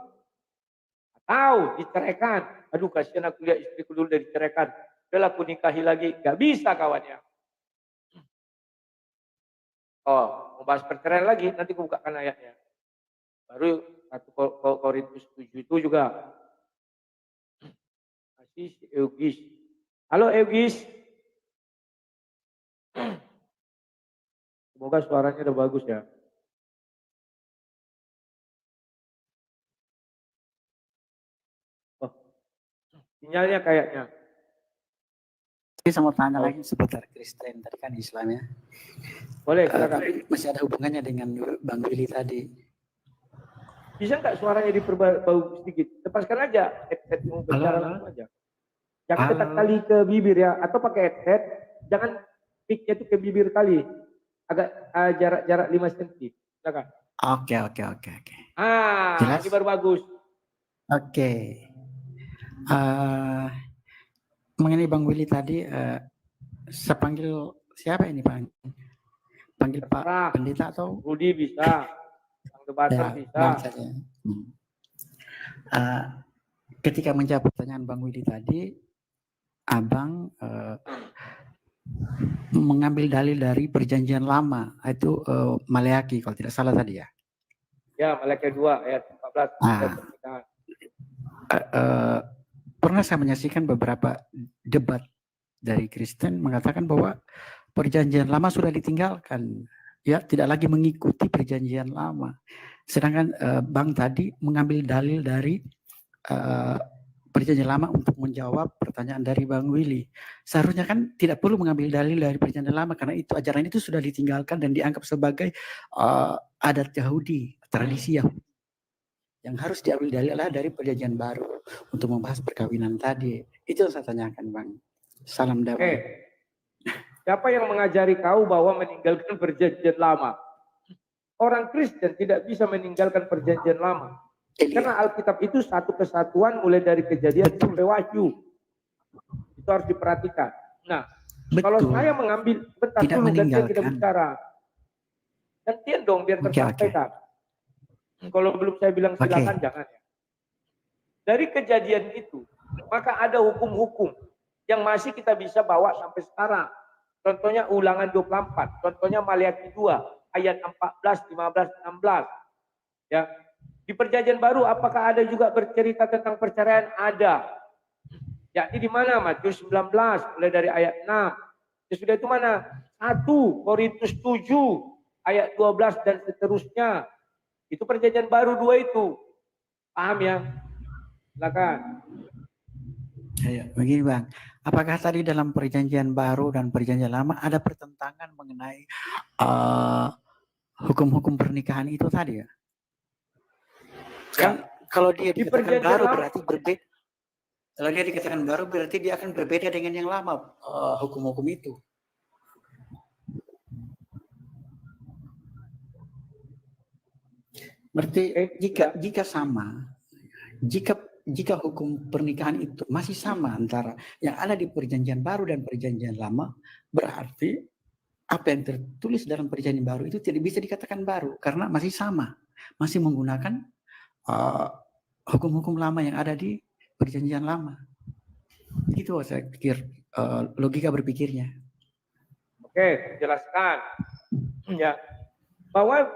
Atau diceraikan. Aduh kasihan aku lihat istriku dulu dari diceraikan. Udahlah aku nikahi lagi. Gak bisa kawannya. Oh, mau bahas perceraian lagi, nanti aku bukakan ayatnya. Baru 1 Korintus 7 itu juga. Masih si Eugis. Halo Eugis. Semoga suaranya udah bagus ya. Oh, sinyalnya kayaknya. Saya mau tanya Oh. lagi seputar Kristen tadi kan Islam ya. Boleh silakan. Masih ada hubungannya dengan Bang Willy tadi. Bisa nggak suaranya diperbau sedikit? Lepaskan aja headsetmu bicara langsung aja. Jangan dekat kali ke bibir ya, atau pakai headset. Jangan mic-nya itu ke bibir kali. Agak jarak 5 cm. Silakan. Oke. Jelas? Ini baru bagus. Oke. Mengenai Bang Willy tadi, saya panggil siapa ini Bang? Panggil Pak Pendeta atau? Rudi bisa. Bang Debater Ya, bisa. Bang saja. Ketika menjawab pertanyaan Bang Willy tadi, Abang mengambil dalil dari perjanjian lama, itu Maleaki kalau tidak salah tadi ya. Ya, Maleaki 2 ayat 14. Pernah saya menyaksikan beberapa debat dari Kristen mengatakan bahwa perjanjian lama sudah ditinggalkan, ya tidak lagi mengikuti perjanjian lama. Sedangkan Bang tadi mengambil dalil dari perjanjian lama untuk menjawab pertanyaan dari Bang Willy. Seharusnya kan tidak perlu mengambil dalil dari perjanjian lama karena itu ajaran itu sudah ditinggalkan dan dianggap sebagai adat Yahudi, tradisi Yahudi. Yang harus diambil dalil adalah dari perjanjian baru untuk membahas perkawinan tadi. Itu yang saya tanyakan Bang. Salam damai. Siapa yang mengajari kau bahwa meninggalkan perjanjian lama? Orang Kristen tidak bisa meninggalkan perjanjian lama. Karena Alkitab itu satu kesatuan mulai dari Kejadian sampai Wahyu. Itu harus diperhatikan. Nah, kalau saya mengambil, bentar dulu gantian kita bicara. Gantian dong biar tersampaikan. Kalau belum saya bilang silakan jangan ya. Dari kejadian itu, maka ada hukum-hukum yang masih kita bisa bawa sampai sekarang. Contohnya Ulangan 24, contohnya Maleaki 2 ayat 14, 15, 16. Ya. Di perjanjian baru apakah ada juga bercerita tentang perceraian? Ada. Yakni di mana? Matius 19 mulai dari ayat 6. Sesudah itu mana? 1 Korintus 7 ayat 12 dan seterusnya. Itu perjanjian baru 2 itu. Paham ya? Silakan. Ya, begini Bang, apakah tadi dalam perjanjian baru dan perjanjian lama ada pertentangan mengenai hukum-hukum pernikahan itu tadi ya? Kan kalau dia dikatakan baru berarti berbeda. Kalau dia dikatakan baru berarti dia akan berbeda dengan yang lama hukum-hukum itu. Berarti jika sama, jika hukum pernikahan itu masih sama antara yang ada di perjanjian baru dan perjanjian lama, berarti apa yang tertulis dalam perjanjian baru itu tidak bisa dikatakan baru karena masih sama, masih menggunakan hukum-hukum lama yang ada di perjanjian lama. Itu saya pikir logika berpikirnya. Oke, jelaskan ya bahwa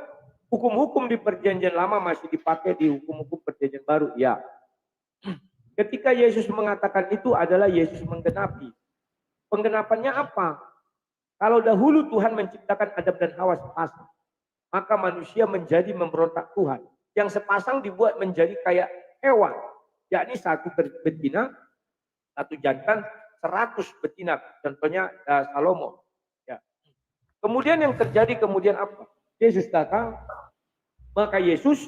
hukum-hukum di perjanjian lama masih dipakai di hukum-hukum perjanjian baru. Ya. Ketika Yesus mengatakan itu adalah Yesus menggenapi. Penggenapannya apa? Kalau dahulu Tuhan menciptakan Adam dan Hawa sepasang, maka manusia menjadi memberontak Tuhan. Yang sepasang dibuat menjadi kayak hewan, yakni 1 betina, 1 jantan, 100 betina. Contohnya Salomo. Ya. Kemudian yang terjadi apa? Yesus datang, maka Yesus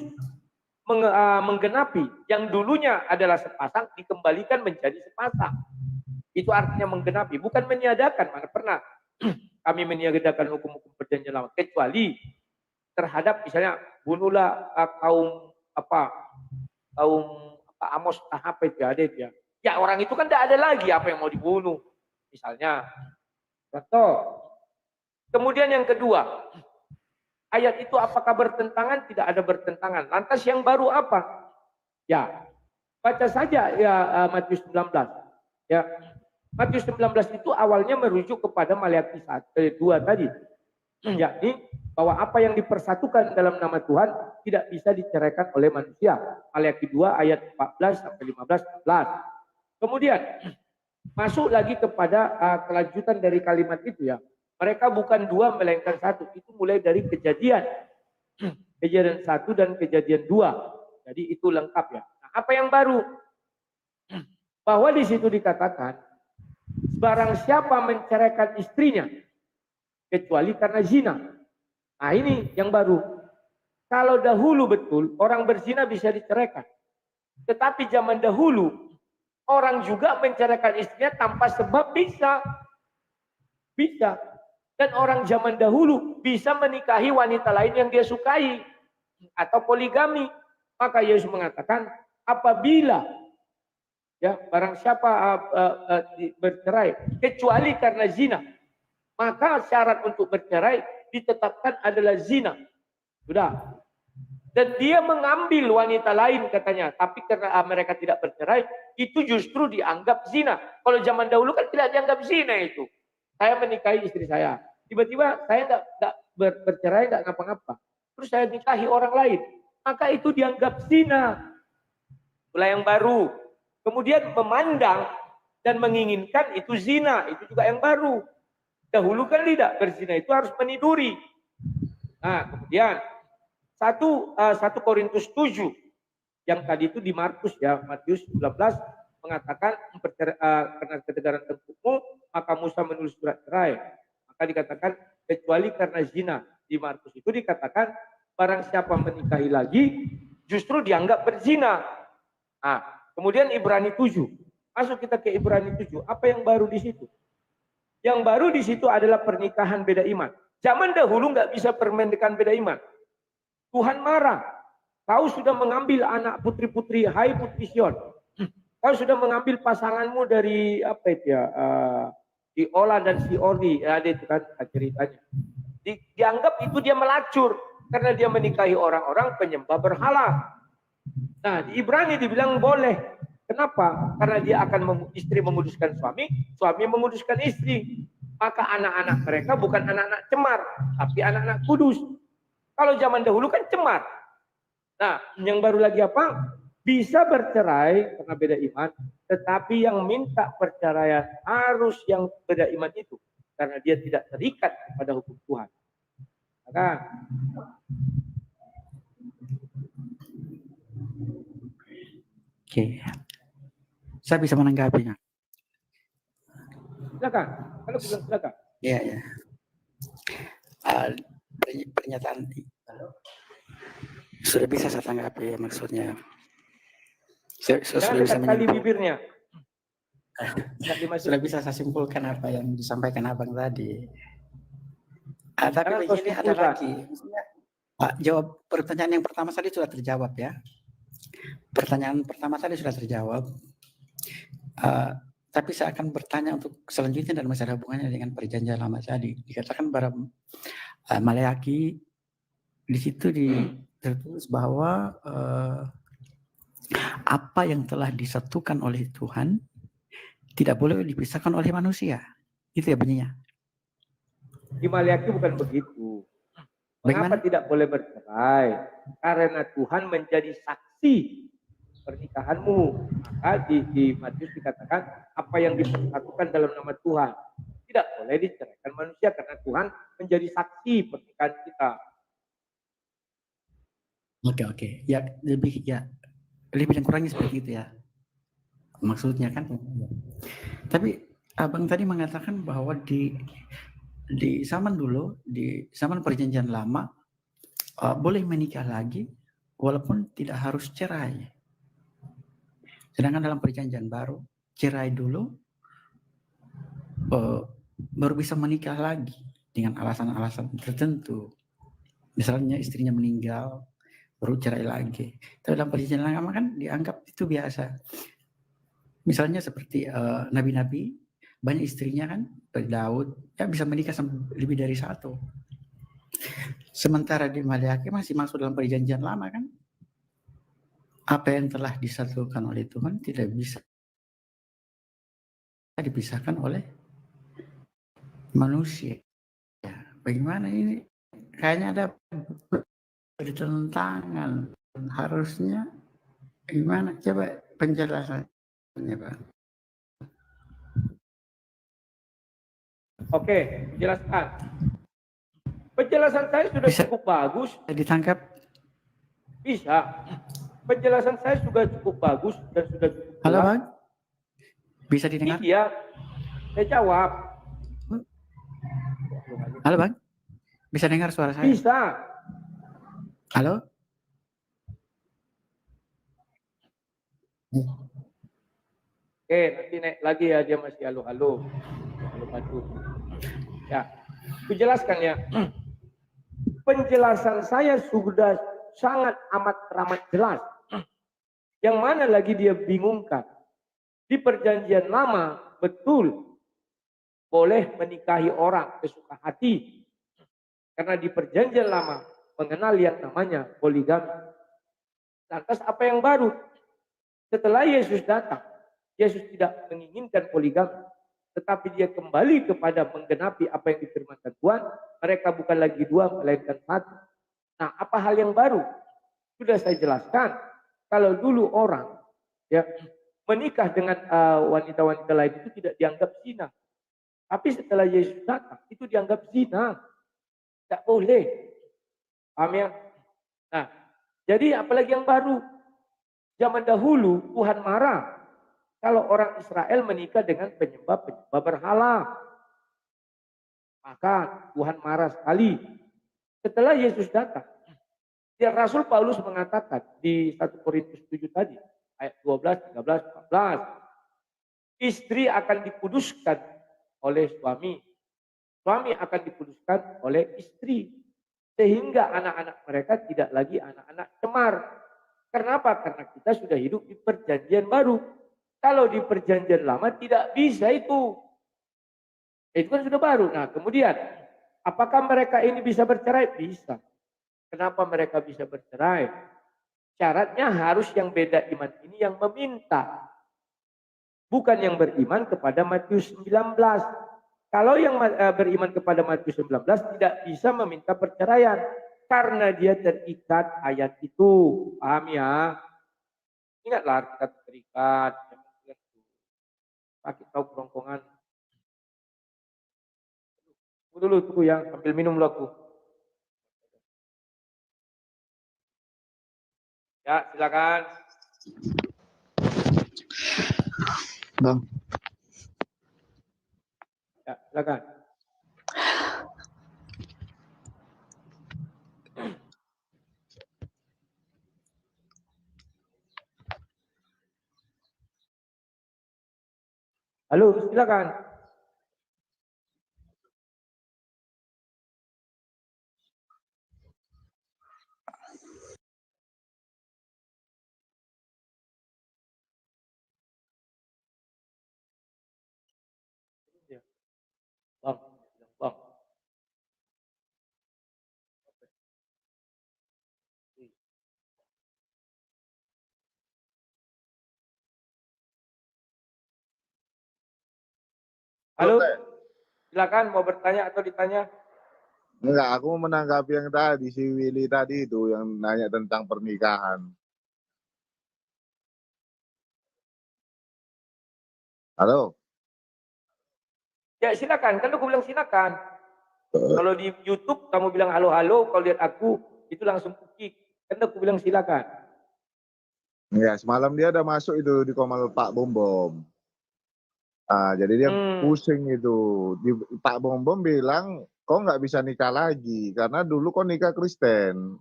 menggenapi yang dulunya adalah sepasang dikembalikan menjadi sepasang. Itu artinya menggenapi, bukan meniadakan. Mana pernah kami meniadakan hukum-hukum perjanjian lama kecuali terhadap misalnya bunuhlah kaum Amos apa itu ada dia. Ya orang itu kan tidak ada lagi apa yang mau dibunuh. Misalnya contoh. Kemudian yang kedua, ayat itu apakah bertentangan? Tidak ada bertentangan. Lantas yang baru apa? Ya, baca saja ya Matius 19. Ya, Matius 19 itu awalnya merujuk kepada Maleakhi 2 tadi. Yakni bahwa apa yang dipersatukan dalam nama Tuhan tidak bisa diceraikan oleh manusia. Maleakhi 2 ayat 14 sampai 15. Kemudian masuk lagi kepada kelanjutan dari kalimat itu ya. Mereka bukan dua melainkan satu. Itu mulai dari kejadian. Kejadian 1 dan kejadian 2. Jadi itu lengkap ya. Nah, apa yang baru? Bahwa di situ dikatakan barang siapa menceraikan istrinya kecuali karena zina. Nah, ini yang baru. Kalau dahulu betul orang berzina bisa diceraikan. Tetapi zaman dahulu orang juga menceraikan istrinya tanpa sebab bisa. Bisa. Dan orang zaman dahulu bisa menikahi wanita lain yang dia sukai atau poligami. Maka Yesus mengatakan apabila ya barang siapa bercerai kecuali karena zina, maka syarat untuk bercerai ditetapkan adalah zina. Sudah. Dan dia mengambil wanita lain katanya, tapi karena mereka tidak bercerai, itu justru dianggap zina. Kalau zaman dahulu kan tidak dianggap zina itu. Saya menikahi istri saya, tiba-tiba saya enggak bercerai, enggak ngapa-ngapa. Terus saya nikahi orang lain, maka itu dianggap zina. Itulah yang baru. Kemudian memandang dan menginginkan itu zina, itu juga yang baru. Dahulu kan tidak, berzina itu harus meniduri. Nah, kemudian 1 Korintus 7 yang tadi itu di Markus ya, Matius 19 mengatakan karena ketegaran tempukmu maka Musa menulis surat cerai. Maka dikatakan kecuali karena zina. Di Markus itu dikatakan barang siapa menikahi lagi justru dianggap berzina. Nah, kemudian Ibrani 7. Masuk kita ke Ibrani 7. Apa yang baru di situ? Yang baru di situ adalah pernikahan beda iman. Zaman dahulu nggak bisa pernikahan beda iman. Tuhan marah. Kau sudah mengambil anak putri-putri, hai putri Sion. Kau sudah mengambil pasanganmu dari apa itu ya? Si Ola dan si Orni. Ada itu kan ceritanya. Dianggap itu dia melacur karena dia menikahi orang-orang penyembah berhala. Nah, di Ibrani dibilang boleh. Kenapa? Karena dia akan istri menguduskan suami, suami menguduskan istri. Maka anak-anak mereka bukan anak-anak cemar, tapi anak-anak kudus. Kalau zaman dahulu kan cemar. Nah, yang baru lagi apa? Bisa bercerai karena beda iman, tetapi yang minta perceraian harus yang beda iman itu. Karena dia tidak terikat kepada hukum Tuhan. Maka oke. Saya bisa menanggapinya. Silakan. Kalau bilang silakan. Iya, ya. Pernyataan sudah bisa saya tanggapi maksudnya. Sudah bisa kali bibirnya. Sudah bisa saya simpulkan apa yang disampaikan abang tadi. Tapi begini ada lagi. Jawab pertanyaan yang pertama tadi sudah terjawab ya. Pertanyaan pertama tadi sudah terjawab. Tapi saya akan bertanya untuk selanjutnya dan masih ada hubungannya dengan perjanjian lama tadi. Dikatakan pada Maleakhi di situ tertulis bahwa apa yang telah disatukan oleh Tuhan tidak boleh dipisahkan oleh manusia. Itu ya bunyinya. Di Maleakhi bukan begitu. Mengapa tidak boleh bercerai? Karena Tuhan menjadi saksi pernikahanmu. Maka di Matius dikatakan apa yang dipersatukan dalam nama Tuhan tidak boleh diceraikan manusia karena Tuhan menjadi saksi pernikahan kita. Oke. Ya lebih dan kurangnya seperti itu ya. Maksudnya kan. Tapi abang tadi mengatakan bahwa di zaman dulu, di zaman perjanjian lama boleh menikah lagi walaupun tidak harus cerai. Sedangkan dalam perjanjian baru cerai dulu baru bisa menikah lagi dengan alasan-alasan tertentu. Misalnya istrinya meninggal baru cerai lagi. Tapi dalam perjanjian lama kan dianggap itu biasa. Misalnya seperti nabi-nabi banyak istrinya kan, Daud ya bisa menikah lebih dari satu. Sementara di Maleakhi masih masuk dalam perjanjian lama kan? Apa yang telah disatukan oleh Tuhan tidak bisa dipisahkan oleh manusia. Ya, bagaimana ini? Kayaknya ada bertentangan. Harusnya gimana? Coba penjelasannya, Pak. Oke, jelaskan. Penjelasan saya sudah Bisa cukup bagus. ditangkap? Bisa. Penjelasan saya sudah cukup bagus dan sudah cukup jelas. Halo, Bang? Bisa didengar? Iya, saya jawab. Halo, Bang? Bisa dengar suara saya? Bisa. Halo? Oke, nanti naik lagi ya, dia masih halo-halo. Halo-halo. Ya, aku jelaskan ya. Penjelasan saya sudah sangat amat teramat jelas. Yang mana lagi dia bingungkan. Di perjanjian lama, betul, boleh menikahi orang sesuka hati. Karena di perjanjian lama, mengenal yang namanya poligami. Lantas apa yang baru? Setelah Yesus datang, Yesus tidak menginginkan poligami, tetapi dia kembali kepada menggenapi apa yang difirmankan Tuhan. Mereka bukan lagi dua, melainkan satu. Nah, apa hal yang baru? Sudah saya jelaskan. Kalau dulu orang ya menikah dengan wanita-wanita lain itu tidak dianggap zina. Tapi setelah Yesus datang, itu dianggap zina. Tidak boleh. Paham ya? Nah, jadi apalagi yang baru? Zaman dahulu Tuhan marah kalau orang Israel menikah dengan penyembah-penyembah berhala. Maka Tuhan marah sekali. Setelah Yesus datang, Rasul Paulus mengatakan di 1 Korintus 7 tadi, ayat 12, 13, 14, istri akan dikuduskan oleh suami. Suami akan dikuduskan oleh istri. Sehingga anak-anak mereka tidak lagi anak-anak cemar. Kenapa? Karena kita sudah hidup di perjanjian baru. Kalau di perjanjian lama tidak bisa itu. Itu kan sudah baru. Nah kemudian, apakah mereka ini bisa bercerai? Bisa. Kenapa mereka bisa bercerai? Syaratnya harus yang beda iman ini yang meminta. Bukan yang beriman kepada Matius 19. Kalau yang beriman kepada Matius 19 tidak bisa meminta perceraian. Karena dia terikat ayat itu. Paham ya? Ingatlah kita terikat. Sakit tahu kerongkongan. Tunggu dulu ya. Ambil minum dulu aku. Ya, silakan. Bang. Ya, silakan. Halo, silakan. Bang, bang. Halo, silakan mau bertanya atau ditanya? Enggak, aku mau menanggapi yang tadi, si Willy tadi itu yang nanya tentang pernikahan. Halo? Ya silakan, kan aku bilang silakan. Kalau di YouTube kamu bilang halo-halo, kalau lihat aku itu langsung kick. Kan aku bilang silakan. Ya, semalam dia ada masuk itu di Komal Pak Bom Bom. Jadi dia pusing itu. Pak Bom Bom bilang, kok nggak bisa nikah lagi? Karena dulu kok nikah Kristen.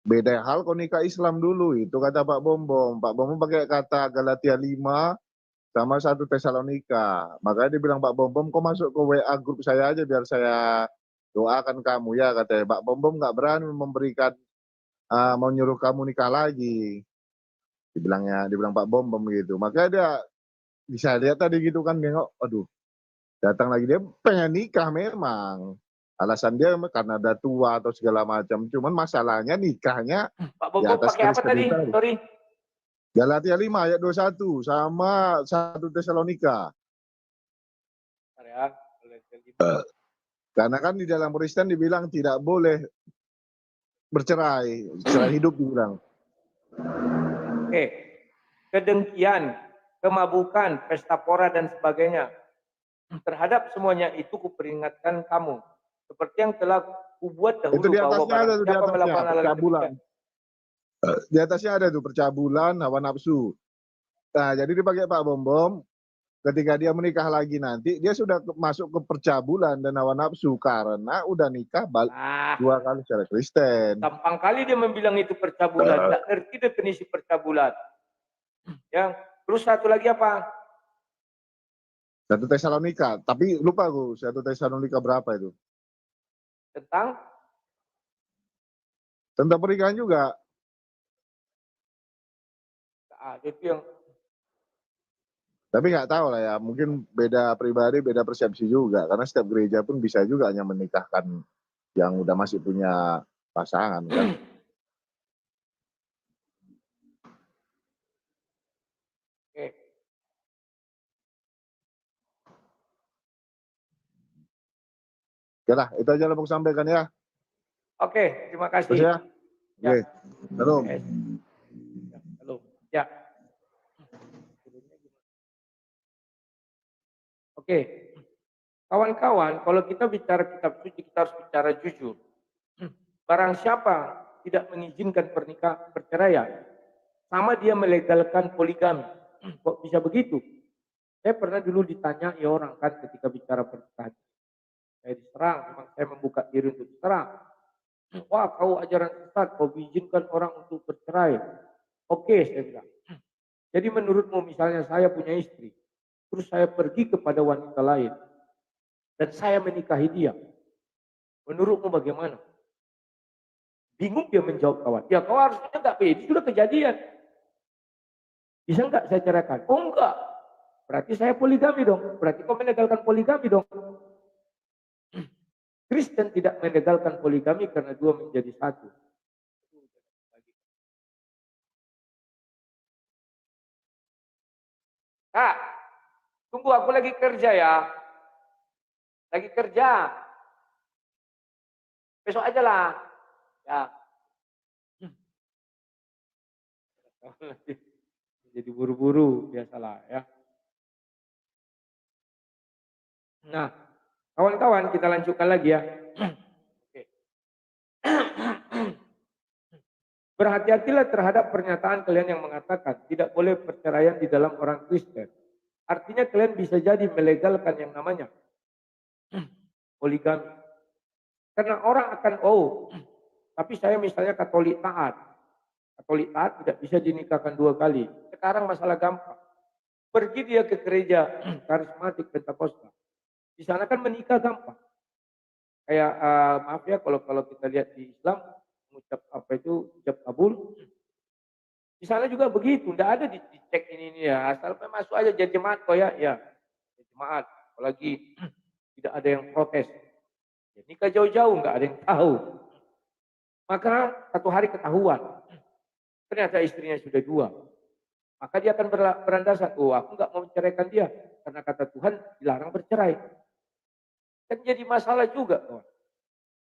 Beda hal kok nikah Islam dulu, itu kata Pak Bom Bom. Pak Bom Bom pakai kata Galatia 5 sama 1 Tesalonika. Makanya dia bilang, Pak Bom Bom kok masuk ke WA grup saya aja biar saya doakan kamu ya, katanya. Pak Bom Bom nggak berani memberikan, mau nyuruh kamu nikah lagi. Dibilang Pak Bom Bom gitu. Makanya dia bisa lihat tadi gitu kan, nengok, aduh, datang lagi dia pengen nikah memang. Alasan dia karena ada tua atau segala macam. Cuman masalahnya nikahnya Pak di Bobo atas pakai apa tadi? keniscayaan. Sorry. Galatia 5 ayat 21 sama 1 Tesalonika. Bentar ya. Karena kan di dalam Kristen dibilang tidak boleh bercerai, cerai hidup dibilang. Oke. Kedengkian, kemabukan, pesta pora dan sebagainya. Terhadap semuanya itu kuperingatkan kamu. Seperti yang telah kubuat dahulu Itu di bahwa atasnya ada barang tuh di siapa atasnya melakukan hal percabulan. demikian. Di atasnya ada tuh percabulan, hawa nafsu. Nah, jadi dipakai Pak Bom, ketika dia menikah lagi nanti, dia sudah masuk ke percabulan dan hawa nafsu karena udah nikah Ah, 2 kali secara Kristen. gampang kali dia membilang itu percabulan. Tak ngerti definisi percabulan. Ya, terus satu lagi apa? 1 Tesalonika, tapi lupa aku 1 Tesalonika berapa itu. Tentang Pernikahan juga. itu yang Tapi nggak tahu lah ya, mungkin beda pribadi, beda persepsi juga. Karena setiap gereja pun bisa juga hanya menikahkan yang udah masih punya pasangan kan. oke. Oke lah, itu aja yang mau sampaikan ya. Oke, terima kasih. Terus ya. Ya. Oke. Halo. Ya, halo. Ya. Oke. Kawan-kawan, kalau kita bicara kitab suci, kita harus bicara jujur. Barang siapa tidak mengizinkan perceraian, sama dia melegalkan poligami. Kok bisa begitu? Saya pernah dulu ditanya orang kan ketika bicara pernikahan. Saya diserang, memang saya membuka diri untuk diserang. Wah, kau ajaran sesat, kau izinkan orang untuk bercerai. Oke, saya bilang. Jadi menurutmu misalnya saya punya istri, terus saya pergi kepada wanita lain, dan saya menikahi dia. Menurutmu bagaimana? Bingung dia menjawab kawan. Ya kau harusnya enggak pede, sudah kejadian. Bisa enggak saya ceraikan? Oh enggak. Berarti saya poligami dong. Berarti kau melegalkan poligami dong. Kristen tidak melegalkan poligami karena dua menjadi satu. Kak, tunggu aku lagi kerja ya. Lagi kerja. Besok aja lah. Ya. Jadi buru-buru biasalah ya. Nah, kawan-kawan kita lanjutkan lagi ya. Oke. Berhati-hatilah terhadap pernyataan kalian yang mengatakan tidak boleh perceraian di dalam orang Kristen. Artinya kalian bisa jadi melegalkan yang namanya poligami. Karena orang akan, tapi saya misalnya Katolik taat. Katolik taat tidak bisa dinikahkan 2 kali. Sekarang masalah gampang. Pergi dia ke gereja karismatik Pentakosta. Di sana kan menikah gampang. Kayak maaf ya kalau kita lihat di Islam mengucap apa itu ijab kabul. Di sana juga begitu, tidak ada dicek ini ya, asal masuk aja jadi jemaat kok ya, jadi jemaat. Apalagi tidak ada yang protes. Ya, nikah jauh-jauh nggak ada yang tahu. Maka satu hari ketahuan, ternyata istrinya sudah 2. Maka dia akan berandasar, aku nggak mau menceraikan dia karena kata Tuhan dilarang bercerai. Kan jadi masalah juga, kawan.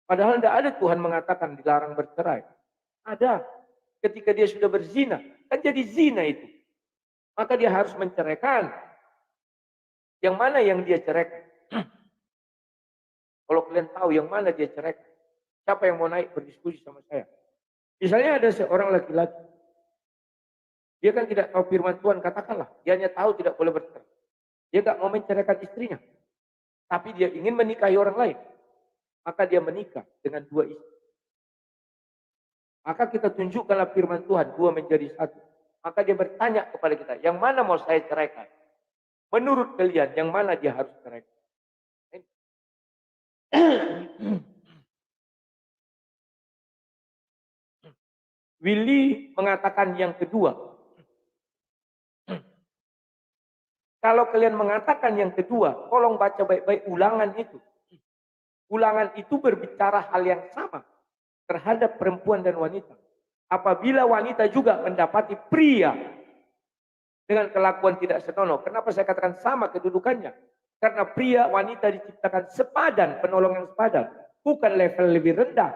Padahal tidak ada Tuhan mengatakan dilarang bercerai. Ada. Ketika dia sudah berzina, kan jadi zina itu. Maka dia harus menceraikan. Yang mana yang dia ceraikan? Kalau kalian tahu yang mana dia ceraikan, siapa yang mau naik berdiskusi sama saya? Misalnya ada seorang laki-laki, dia kan tidak tahu firman Tuhan, katakanlah, dia hanya tahu tidak boleh bercerai. Dia tidak mau menceraikan istrinya, tapi dia ingin menikahi orang lain. Maka dia menikah dengan 2 istri. Maka kita tunjukkanlah firman Tuhan, 2 menjadi 1. Maka dia bertanya kepada kita, yang mana mau saya ceraikan? Menurut kalian, yang mana dia harus ceraikan? Willy mengatakan yang kedua. Kalau kalian mengatakan yang kedua, tolong baca baik-baik ulangan itu. Ulangan itu berbicara hal yang sama terhadap perempuan dan wanita. Apabila wanita juga mendapati pria dengan kelakuan tidak senonoh. Kenapa saya katakan sama kedudukannya? Karena pria wanita diciptakan sepadan, penolong yang sepadan. Bukan level lebih rendah.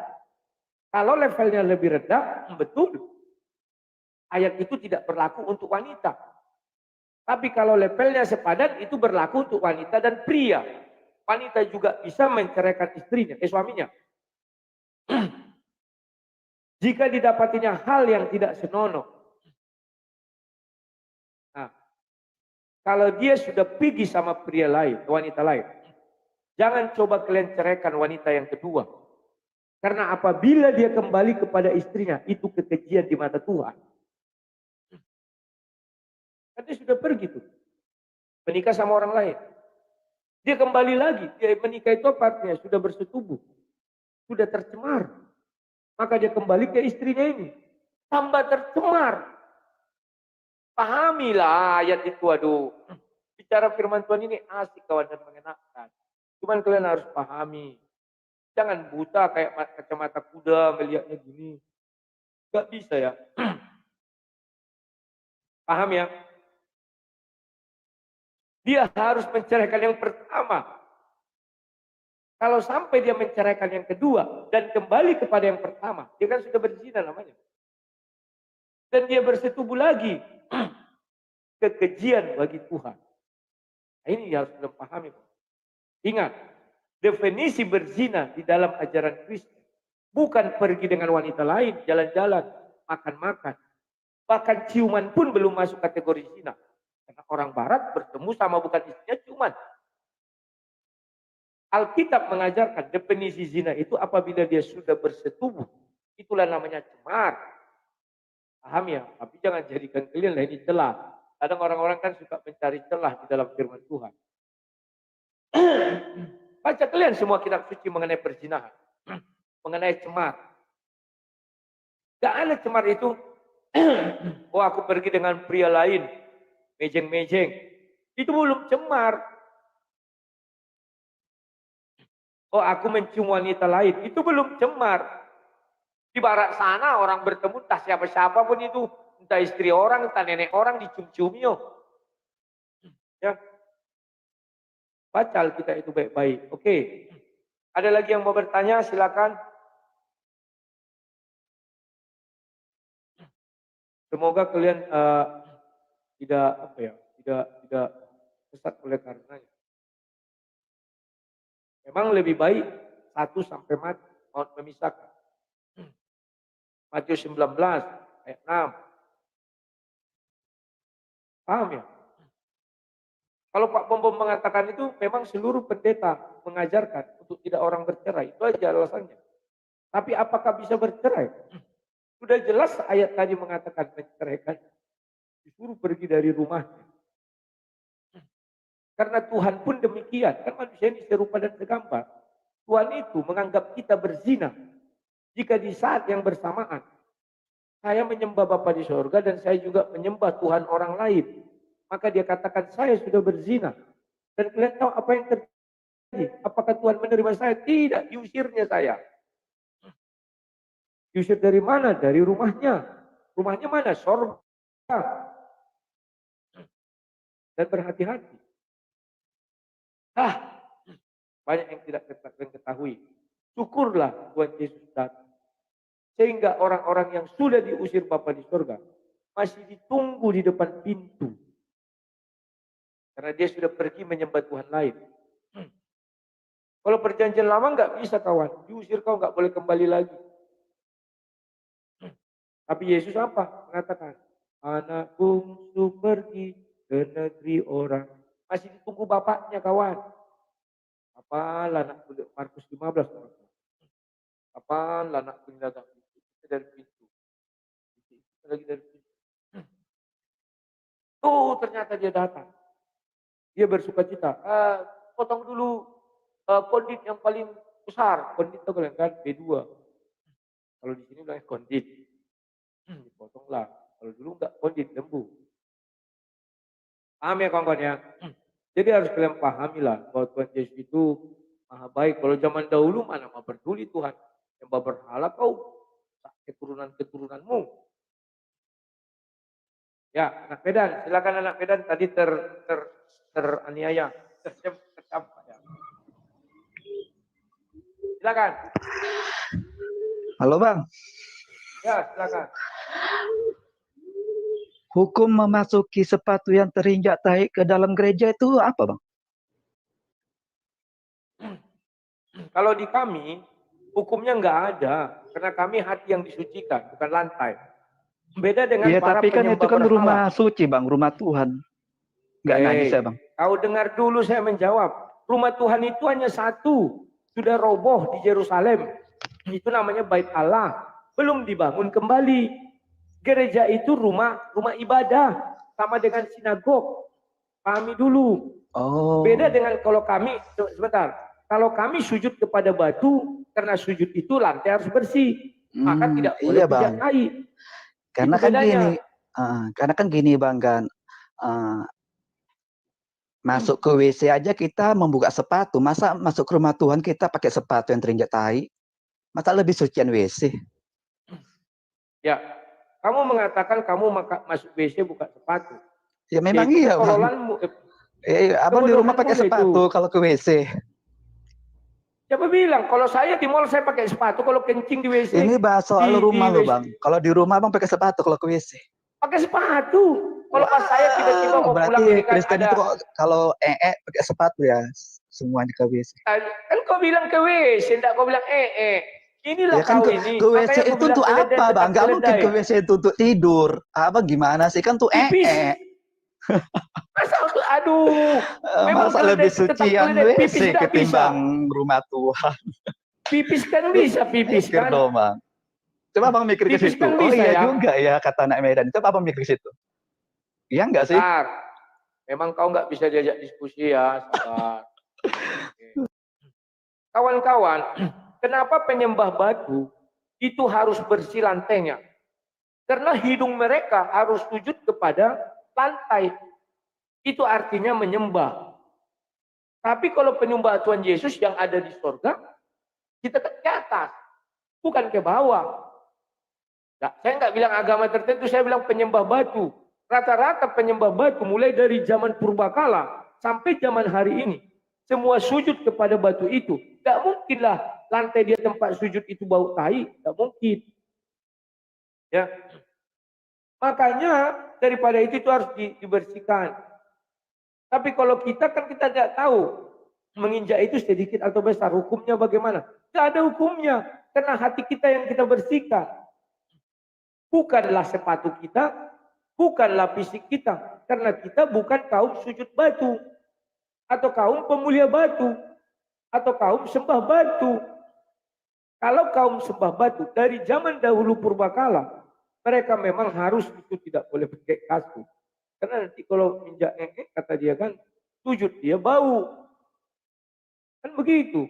Kalau levelnya lebih rendah, betul. Ayat itu tidak berlaku untuk wanita. Tapi kalau levelnya sepadan, itu berlaku untuk wanita dan pria. Wanita juga bisa menceraikan istrinya, suaminya. Jika didapatinya hal yang tidak senonoh. Nah, kalau dia sudah pergi sama pria lain, wanita lain, jangan coba kalian ceraikan wanita yang kedua. Karena apabila dia kembali kepada istrinya, itu kekejian di mata Tuhan. Kan dia sudah pergi tuh. Menikah sama orang lain. Dia kembali lagi. Dia menikah itu artinya sudah bersetubuh. Sudah tercemar. Maka dia kembali ke istrinya ini. Tambah tercemar. Pahamilah ayat itu. Aduh. Bicara firman Tuhan ini asik kawan dan mengenakan. Cuman kalian harus pahami. Jangan buta kayak kacamata kuda melihatnya gini. Gak bisa ya. Paham ya? Dia harus menceraikan yang pertama. Kalau sampai dia menceraikan yang kedua dan kembali kepada yang pertama, dia kan sudah berzina namanya. Dan dia bersetubuh lagi. Kekejian bagi Tuhan. Nah, ini harus kita pahami. Ingat, definisi berzina di dalam ajaran Kristen bukan pergi dengan wanita lain, jalan-jalan, makan-makan. Bahkan ciuman pun belum masuk kategori zina. Karena orang barat bertemu sama bukan istrinya ciuman. Alkitab mengajarkan definisi zina itu apabila dia sudah bersetubuh. Itulah namanya cemar. Paham ya? Tapi jangan jadikan kalian lah ini celah. Kadang orang-orang kan suka mencari celah di dalam firman Tuhan. Baca kalian semua kitab suci mengenai perzinahan. Mengenai cemar. Gak ada cemar itu. Oh aku pergi dengan pria lain. Mejeng-mejeng. Itu belum cemar. Oh aku mencium wanita lain. Itu belum cemar. Di barat sana orang bertemu entah siapa-siapa pun itu. Entah istri orang, entah nenek orang dicium-cium yo. Ya. Baca Alkitab itu baik-baik. Oke. Ada lagi yang mau bertanya? Silakan. Semoga kalian tidak sesat oleh karenanya. Memang lebih baik satu sampai mati, maut memisahkan. Matius 19 ayat 6. Paham ya? Kalau Pak Bom mengatakan itu memang seluruh pendeta mengajarkan untuk tidak orang bercerai. Itu aja alasannya. Tapi apakah bisa bercerai? Sudah jelas ayat tadi mengatakan menceraikan. Disuruh pergi dari rumahnya. Karena Tuhan pun demikian. Kan manusia ini serupa dan segambar. Tuhan itu menganggap kita berzina. Jika di saat yang bersamaan. Saya menyembah Bapa di surga dan saya juga menyembah Tuhan orang lain. Maka dia katakan saya sudah berzina. Dan kalian tahu apa yang terjadi? Apakah Tuhan menerima saya? Tidak, diusirnya saya. Diusir dari mana? Dari rumahnya. Rumahnya mana? Surga. Dan berhati-hati. Banyak yang tidak ketahui. Syukurlah Tuhan Yesus datang. Sehingga orang-orang yang sudah diusir Bapa di surga masih ditunggu di depan pintu. Karena dia sudah pergi menyembah Tuhan lain. Kalau perjanjian lama nggak bisa kawan. Diusir kau nggak boleh kembali lagi. Tapi Yesus apa? Mengatakan, anak bungsu pergi ke negeri orang. Masih ditunggu bapaknya kawan. Apalah anak Markus 15. Apalah anak penjaga itu dari pintu. Itu lagi dari pintu. Tuh ternyata dia datang. Dia bersuka cita. Potong dulu kondit yang paling besar. Kondit itu kalian kan B2. Kalau di sini bilangnya kondit. Dipotonglah. Kalau dulu enggak kondit, lembu. Paham ya kawan-kawan ya? Jadi harus kalian pahamilah bahwa Tuhan Yesus itu Maha baik. Kalau zaman dahulu mana mau peduli Tuhan. Yang berhala kau keturunan-keturunanmu. Ya, anak Medan, silakan anak Medan tadi teraniaya, tercampak ya. Silakan. Halo Bang. Ya, silakan. Hukum memasuki sepatu yang terinjak tahi ke dalam gereja itu apa Bang? Kalau di kami, hukumnya nggak ada. Karena kami hati yang disucikan, bukan lantai. Beda dengan Iya, para tapi kan penyembah itu kan berhala. rumah suci Bang, rumah Tuhan. Nggak najis ya Bang? Kau dengar dulu saya menjawab. Rumah Tuhan itu hanya satu. Sudah roboh di Yerusalem. Itu namanya Bait Allah. Belum dibangun kembali. Gereja itu rumah ibadah. Sama dengan sinagog. Pahami dulu. Oh. Beda dengan kalau kami, sebentar. Kalau kami sujud kepada batu, karena sujud itu lantai harus bersih. Maka tidak boleh pijak tai. Karena Itu kan bedanya. gini, karena kan gini Bang kan, masuk ke WC aja kita membuka sepatu, masa masuk ke rumah Tuhan kita pakai sepatu yang terinjak tai? Masa lebih sucian WC? Ya, kamu mengatakan kamu masuk WC buka sepatu. Ya memang iya Bang. Abang di rumah pakai sepatu kalau ke WC. Siapa bilang? Kalau saya di mall saya pakai sepatu, kalau kencing di WC. Ini bahas soal rumah loh Bang. Kalau di rumah Bang pakai sepatu kalau ke WC. Pakai sepatu. Kalau pas saya tiba-tiba mau pulang berarti kan Kristen itu kalau pakai sepatu ya semuanya ke WC. Kan kau bilang ke WC, enggak kau bilang Inilah ya kan kau ini. Ke WC itu untuk apa Bang? Gak mungkin ke WC itu untuk tidur. Apa gimana sih kan tuh Masa untuk aduh. Masa lebih sucian WC ketimbang rumah Tuhan. Pipis kan bisa pipis kan. Dong, Bang. Coba Bang mikir ke situ. Kan oh iya ya? juga ya kata anak Medan. Coba Bang mikir ke situ. Iya enggak sih? Memang kau nggak bisa diajak diskusi ya, sabar. Kawan-kawan, kenapa penyembah batu itu harus bersih lantainya? Karena hidung mereka harus sujud kepada lantai. Itu artinya menyembah. Tapi kalau penyembah Tuhan Yesus yang ada di surga, kita ke atas, bukan ke bawah. Nah, saya nggak bilang agama tertentu, saya bilang penyembah batu. Rata-rata penyembah batu mulai dari zaman purbakala sampai zaman hari ini. Semua sujud kepada batu itu. Nggak mungkinlah lantai dia tempat sujud itu bau tai. Nggak mungkin. Ya. Makanya daripada itu harus dibersihkan. Tapi kalau kita kan kita tidak tahu menginjak itu sedikit atau besar. Hukumnya bagaimana? Tidak ada hukumnya. Karena hati kita yang kita bersihkan. Bukanlah sepatu kita, bukanlah fisik kita. Karena kita bukan kaum sujud batu. Atau kaum pemulia batu. Atau kaum sembah batu. Kalau kaum sembah batu dari zaman dahulu purbakala, mereka memang harus itu tidak boleh pakai kasut. Karena nanti kalau injak kata dia kan, sujud dia bau. Kan begitu.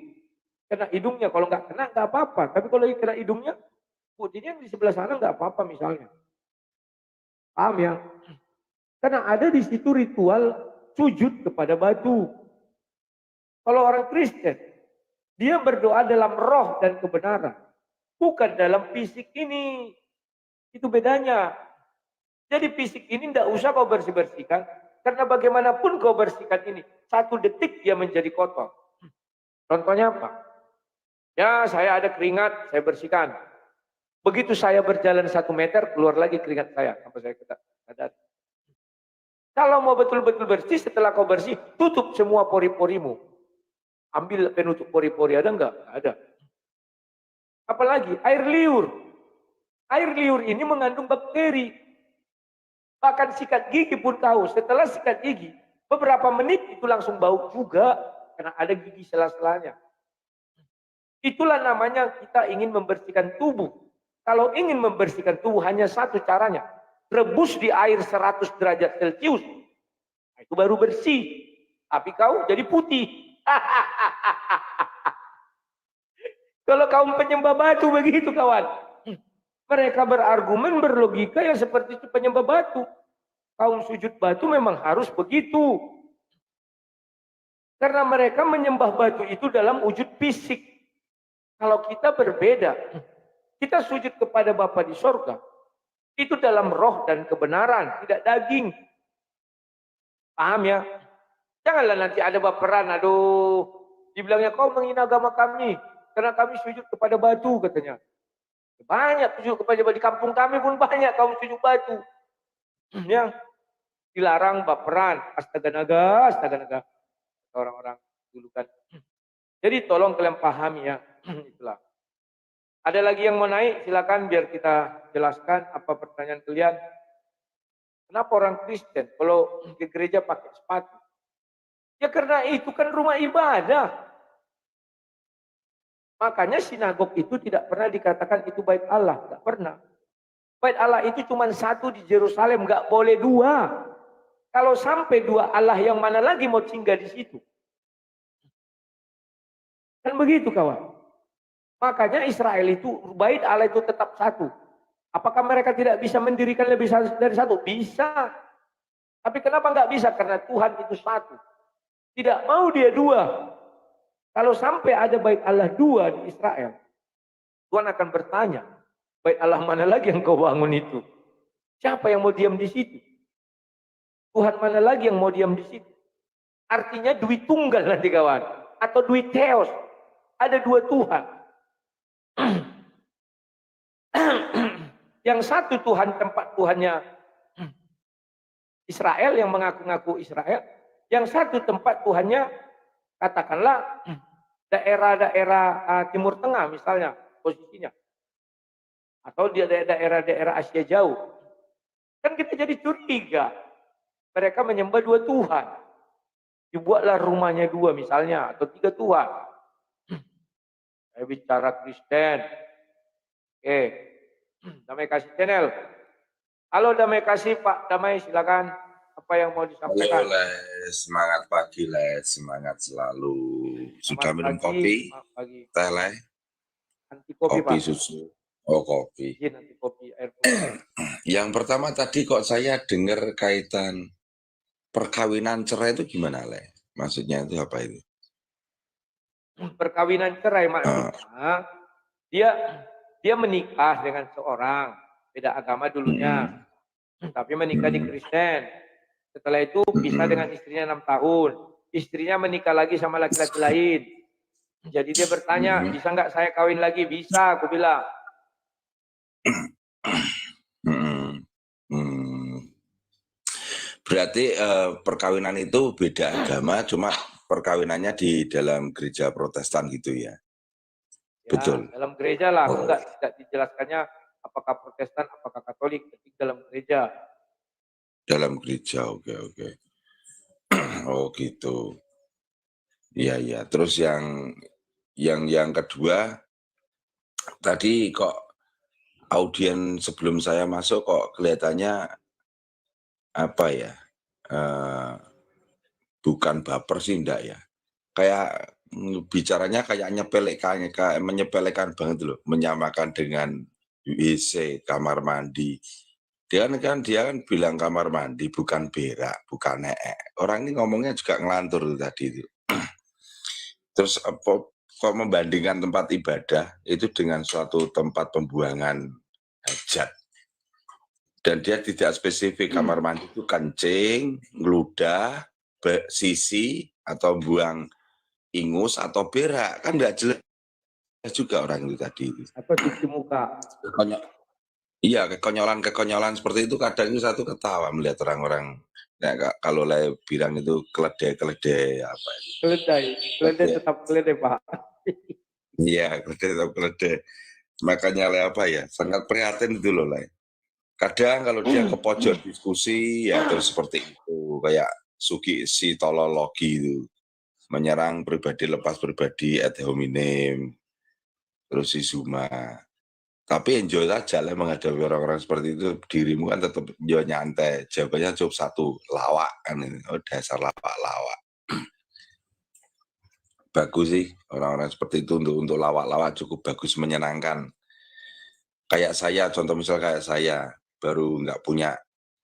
Kena hidungnya, kalau nggak kena nggak apa-apa. Tapi kalau kena hidungnya, putihnya di sebelah sana nggak apa-apa misalnya. Paham ya? Karena ada di situ ritual sujud kepada batu. Kalau orang Kristen, dia berdoa dalam roh dan kebenaran. Bukan dalam fisik ini. Itu bedanya. Jadi fisik ini tidak usah kau bersih-bersihkan. Karena bagaimanapun kau bersihkan ini. 1 detik dia menjadi kotor. Contohnya apa? Ya saya ada keringat, saya bersihkan. Begitu saya berjalan 1 meter, keluar lagi keringat saya. Sampai saya sadar. Kalau mau betul-betul bersih, setelah kau bersih, tutup semua pori-porimu. Ambil penutup pori-pori, ada enggak? Ada. Apalagi air liur. Air liur ini mengandung bakteri. Bahkan sikat gigi pun tahu. Setelah sikat gigi, beberapa menit itu langsung bau juga. Karena ada gigi sela-selanya. Itulah namanya kita ingin membersihkan tubuh. Kalau ingin membersihkan tubuh hanya satu caranya. Rebus di air 100 derajat Celcius. Nah, itu baru bersih. Tapi kau jadi putih. Kalau kaum penyembah batu begitu kawan. Mereka berargumen, berlogika yang seperti itu penyembah batu. Kaum sujud batu memang harus begitu. Karena mereka menyembah batu itu dalam wujud fisik. Kalau kita berbeda, kita sujud kepada Bapa di sorga, itu dalam roh dan kebenaran, tidak daging. Paham ya? Janganlah nanti ada baperan, aduh, dibilangnya kau menghina agama kami, karena kami sujud kepada batu katanya. Banyak sujud kepada batu, di kampung kami pun banyak kaum sujud batu. Ya, dilarang baperan, astaga naga, orang-orang dulu kan. Jadi tolong kalian pahami ya, itulah. Ada lagi yang mau naik, silakan biar kita jelaskan apa pertanyaan kalian. Kenapa orang Kristen kalau ke gereja pakai sepatu? Ya karena itu kan rumah ibadah. Makanya sinagog itu tidak pernah dikatakan itu bait Allah, tidak pernah. Bait Allah itu cuma satu di Yerusalem, nggak boleh dua. Kalau sampai dua Allah, yang mana lagi mau singgah di situ? Kan begitu kawan. Makanya Israel itu, bait Allah itu tetap satu. Apakah mereka tidak bisa mendirikan lebih dari satu? Bisa. Tapi kenapa nggak bisa? Karena Tuhan itu satu. Tidak mau dia dua. Kalau sampai ada bait Allah dua di Israel, Tuhan akan bertanya, bait Allah mana lagi yang kau bangun itu? Siapa yang mau diam di situ? Tuhan mana lagi yang mau diam di situ? Artinya duit tunggal nanti kawan. Atau duit theos. Ada dua Tuhan. Yang satu Tuhan, tempat Tuhannya Israel, yang mengaku-ngaku Israel. Yang satu tempat Tuhannya, katakanlah daerah-daerah Timur Tengah misalnya posisinya. Atau di daerah-daerah Asia Jauh. Kan kita jadi curiga. Mereka menyembah dua Tuhan. Dibuatlah rumahnya dua misalnya, atau tiga Tuhan. Saya bicara Kristen. Oke. Damai Kasih Channel. Halo Damai Kasih, Pak Damai, silakan. Apa yang mau disampaikan? Halo Les, semangat pagi Les, semangat selalu. Sudah minum kopi? Teh Les? Anti kopi, kopi Pak. Susu. Oh kopi. Izin anti kopi, air putih. Yang pertama tadi kok saya dengar kaitan perkawinan cerai itu gimana Les? Maksudnya itu apa itu? Perkawinan cerai maksudnya dia menikah dengan seorang beda agama dulunya, tapi menikah di Kristen. Setelah itu pisah dengan istrinya 6 tahun. Istrinya menikah lagi sama laki-laki lain. Jadi dia bertanya, bisa nggak saya kawin lagi? Bisa, aku bilang. Berarti perkawinan itu beda agama, cuma perkawinannya di dalam gereja Protestan gitu ya? Betul. Dalam gereja lah, tidak dijelaskannya apakah Protestan, apakah Katolik, tapi dalam gereja. Dalam gereja, oke. Oh gitu. Iya. Terus yang kedua, tadi kok audien sebelum saya masuk kok kelihatannya apa ya? Bukan baper sih enggak ya. Kayak bicaranya kayak menyepelekan banget loh, menyamakan dengan WC, kamar mandi. Dia kan bilang kamar mandi, bukan berak, bukan neek. Orang ini ngomongnya juga ngelantur tadi itu. Terus kok membandingkan tempat ibadah itu dengan suatu tempat pembuangan hajat. Dan dia tidak spesifik kamar mandi itu kencing, ngeludah, sisi, atau buang ingus, atau berak. Kan enggak jelas juga orang itu tadi. Atau cuci muka. Iya, kekonyolan seperti itu kadang itu satu ketawa melihat orang-orang. Nah, kalau saya bilang itu keledai apa itu? Keledai tetap keledai, Pak. Iya, keledai tetap keledai. Makanya apa ya, sangat prihatin itu loh lah. Kadang kalau dia ke pojok diskusi ya terus seperti itu, kayak Sugi si tolologi itu, menyerang pribadi lepas pribadi ad hominem, terus si Zuma. Tapi enjoy aja lah menghadapi orang-orang seperti itu. Dirimu kan tetap nyantai. Jawabannya cukup satu, lawak kan ini. Oh, dasar lawak. Bagus sih orang-orang seperti itu untuk lawak-lawak cukup bagus, menyenangkan. Kayak saya, contoh misal kayak saya baru nggak punya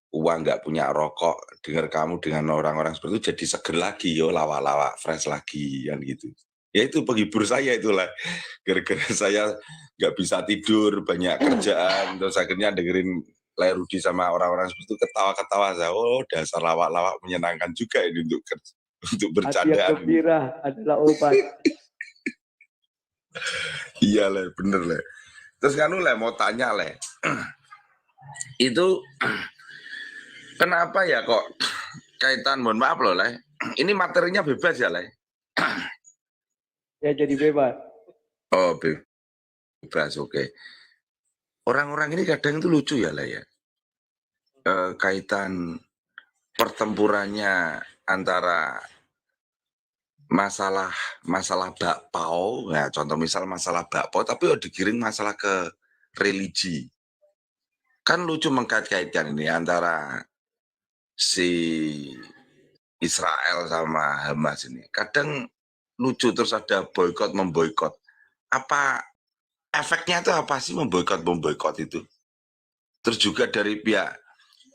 uang, nggak punya rokok, dengar kamu dengan orang-orang seperti itu jadi seger lagi, yo lawak-lawak, fresh lagi, kan gitu. Ya itu penghibur saya itulah. Gara-gara saya nggak bisa tidur, banyak kerjaan, terus akhirnya dengerin Lerudi sama orang-orang seperti itu ketawa-ketawa saya. Oh, dasar lawak-lawak menyenangkan juga ini untuk Hati yang bercandaan. gembira adalah obat. Iya Le, bener Le. Terus kan Le mau tanya Le, itu kenapa ya kok kaitan, mohon maaf loh Le, ini materinya bebas ya Le? Ya jadi bebas. Oh bebas, oke. Orang-orang ini kadang itu lucu ya Le ya, kaitan pertempurannya antara masalah bakpao, ya contoh misal masalah bakpao, tapi digiring masalah ke religi. Kan lucu mengkait-kaitkan ini antara si Israel sama Hamas ini. Kadang lucu, terus ada boykot memboykot. Apa efeknya itu apa sih memboykot itu? Terus juga dari pihak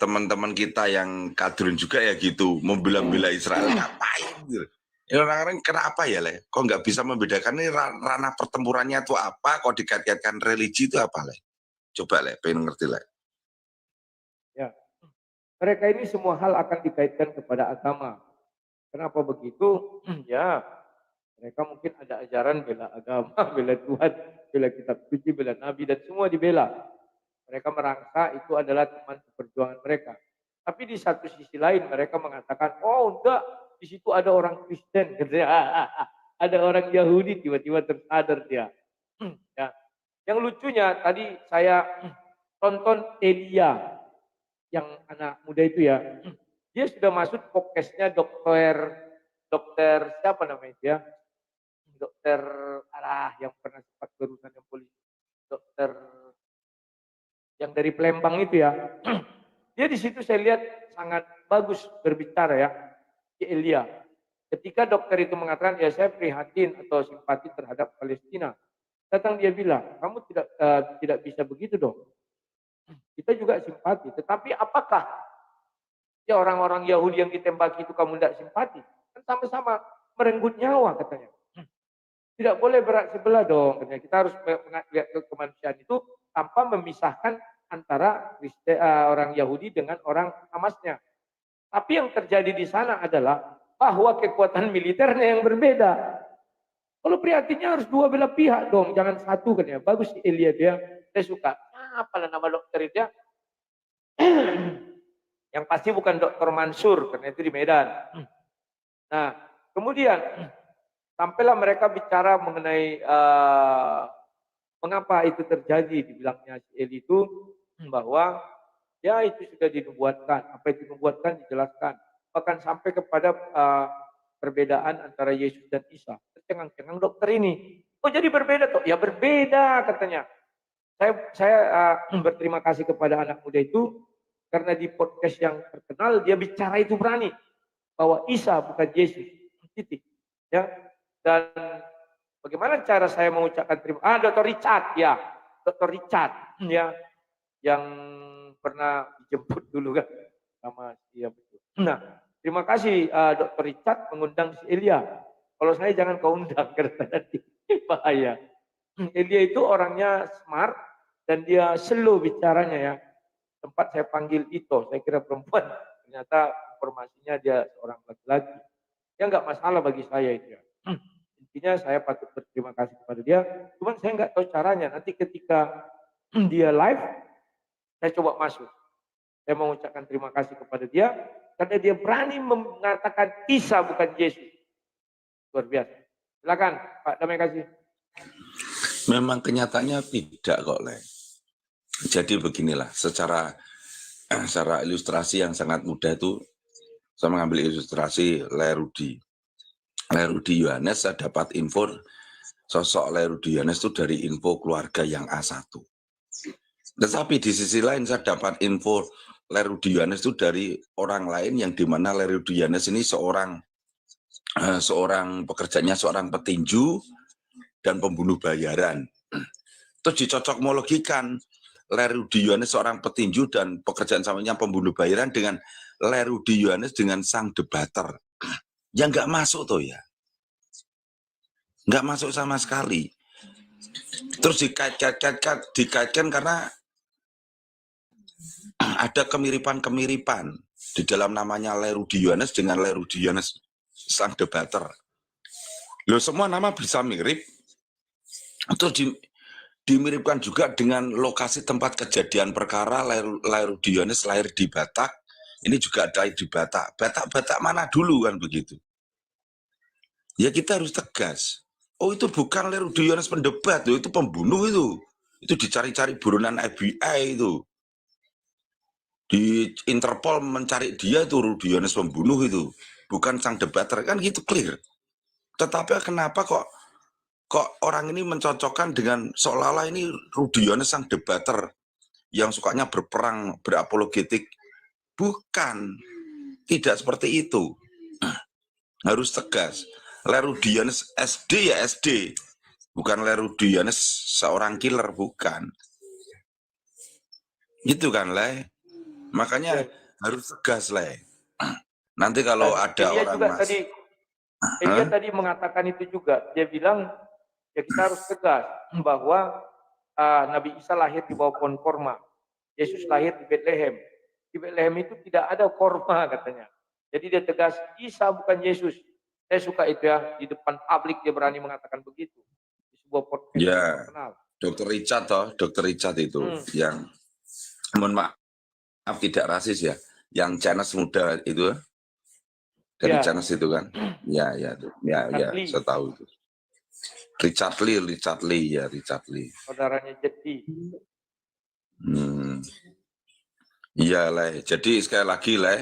teman-teman kita yang kadrun juga ya gitu, membela-bela Israel, ngapain gitu. Ya, orang-orang kenapa ya Le? Kok nggak bisa membedakan ini ranah pertempurannya itu apa, kok dikait-kaitkan religi itu apa Le? Coba Le, pengen ngerti Le. Ya, mereka ini semua hal akan dikaitkan kepada agama. Kenapa begitu? Ya, mereka mungkin ada ajaran bela agama, bela Tuhan, bela kitab suci, bela Nabi, dan semua dibela. Mereka merangka itu adalah teman perjuangan mereka. Tapi di satu sisi lain mereka mengatakan, oh enggak, di situ ada orang Kristen, ada orang Yahudi, tiba-tiba tersadar dia. Ya. Yang lucunya tadi saya tonton Elia, yang anak muda itu ya, dia sudah masuk podcastnya dokter siapa namanya dia, dokter yang pernah sempat berurusan dengan polisi, dokter yang dari Palembang itu ya. Dia di situ saya lihat sangat bagus berbicara ya, Elia. Ketika dokter itu mengatakan, ya saya prihatin atau simpati terhadap Palestina, datang dia bilang, kamu tidak bisa begitu dong. Kita juga simpati, tetapi apakah ya orang-orang Yahudi yang ditembaki itu kamu tidak simpati? Kan sama-sama merenggut nyawa katanya. Tidak boleh berat sebelah dong, katanya. Kita harus melihat kemanusiaan itu tanpa memisahkan antara orang Yahudi dengan orang Hamasnya. Tapi yang terjadi di sana adalah bahwa kekuatan militernya yang berbeda. Kalau prihatinnya harus dua belah pihak dong, jangan satu kan ya. Bagus Elia dia, saya suka. Apalah nama dokter itu ya? Yang pasti bukan Dr. Mansur, karena itu di Medan. Nah, kemudian sampailah mereka bicara mengenai mengapa itu terjadi. Dibilangnya si Eli itu bahwa ya itu sudah dinubuatkan. Apa itu dinubuatkan dijelaskan. Bahkan sampai kepada perbedaan antara Yesus dan Isa. Tercengang-cengang dokter ini. Oh jadi berbeda toh? Ya berbeda katanya. Saya berterima kasih kepada anak muda itu karena di podcast yang terkenal dia bicara itu berani bahwa Isa bukan Yesus. Titik. Ya. Dan bagaimana cara saya mengucapkan terima kasih? Dr. Richard ya. Dr. Richard ya. Yang pernah dijemput dulu kan sama dia. Nah, terima kasih Dr. Richard mengundang si Elia. Kalau saya jangan kau undang karena nanti bahaya. Elia itu orangnya smart dan dia slow bicaranya ya. Tempat saya panggil Ito, saya kira perempuan. Ternyata informasinya dia seorang laki-laki. Ya nggak masalah bagi saya itu ya. Intinya saya patut berterima kasih kepada dia. Cuman saya nggak tahu caranya. Nanti ketika dia live, saya coba masuk. Saya mengucapkan terima kasih kepada dia karena dia berani mengatakan Isa bukan Yesus. Luar biasa. Silakan Pak Damai kasih. Memang kenyataannya tidak kok Le. Jadi beginilah, secara ilustrasi yang sangat mudah itu, saya mengambil ilustrasi Lerudi Yohanes. Saya dapat info sosok Lerudi Yohanes itu dari info keluarga yang A1. Tetapi di sisi lain saya dapat info Lerudi Yohanes itu dari orang lain yang dimana Lerudi Yohanes ini seorang pekerjaannya seorang petinju dan pembunuh bayaran. Terus dicocokmologikan, Lerudi Yohanes seorang petinju dan pekerjaan sampingnya pembunuh bayaran dengan Lerudi Yohanes dengan sang debater. Ya nggak masuk tuh ya. Nggak masuk sama sekali. Terus dikaitkan karena ada kemiripan-kemiripan di dalam namanya Lerudi Yohanes dengan Lerudi Yohanes sang debater. Loh, semua nama bisa mirip. Terus dimiripkan juga dengan lokasi tempat kejadian perkara. Lerudi Yohanes lahir di Batak. Ini juga ada di Batak. Batak mana dulu kan begitu. Ya kita harus tegas. Oh itu bukan Lerudi Yohanes pendebat, itu pembunuh itu. Itu dicari-cari buronan FBI itu. Di Interpol mencari dia itu Rudi Yohanes pembunuh itu. Bukan sang debater, kan gitu clear. Tetapi kenapa kok orang ini mencocokkan dengan seolah-olah ini Rudi Yohanes sang debater yang sukanya berperang, berapologetik. Bukan. Tidak seperti itu. Harus tegas. Lerudi Yohanes SD ya SD. Bukan Lerudi Yohanes seorang killer, bukan. Gitu kan, Le? Makanya harus tegas, Le. Nanti kalau ada orang Elia tadi mengatakan itu juga. Dia bilang, ya kita harus tegas bahwa Nabi Isa lahir di bawah pohon korma. Yesus lahir di Bethlehem. Di Bethlehem itu tidak ada korma katanya. Jadi dia tegas, Isa bukan Yesus. Saya suka itu ya, di depan publik dia berani mengatakan begitu. Di sebuah podcast ya, terkenal. Dr. Richard itu yang, mohon maaf tidak rasis ya, yang Chinese muda itu dari Chinese itu kan, ya, saya tahu itu. Richard Lee. Saudaranya Jeti. Iya lah. Jadi sekali lagi lah,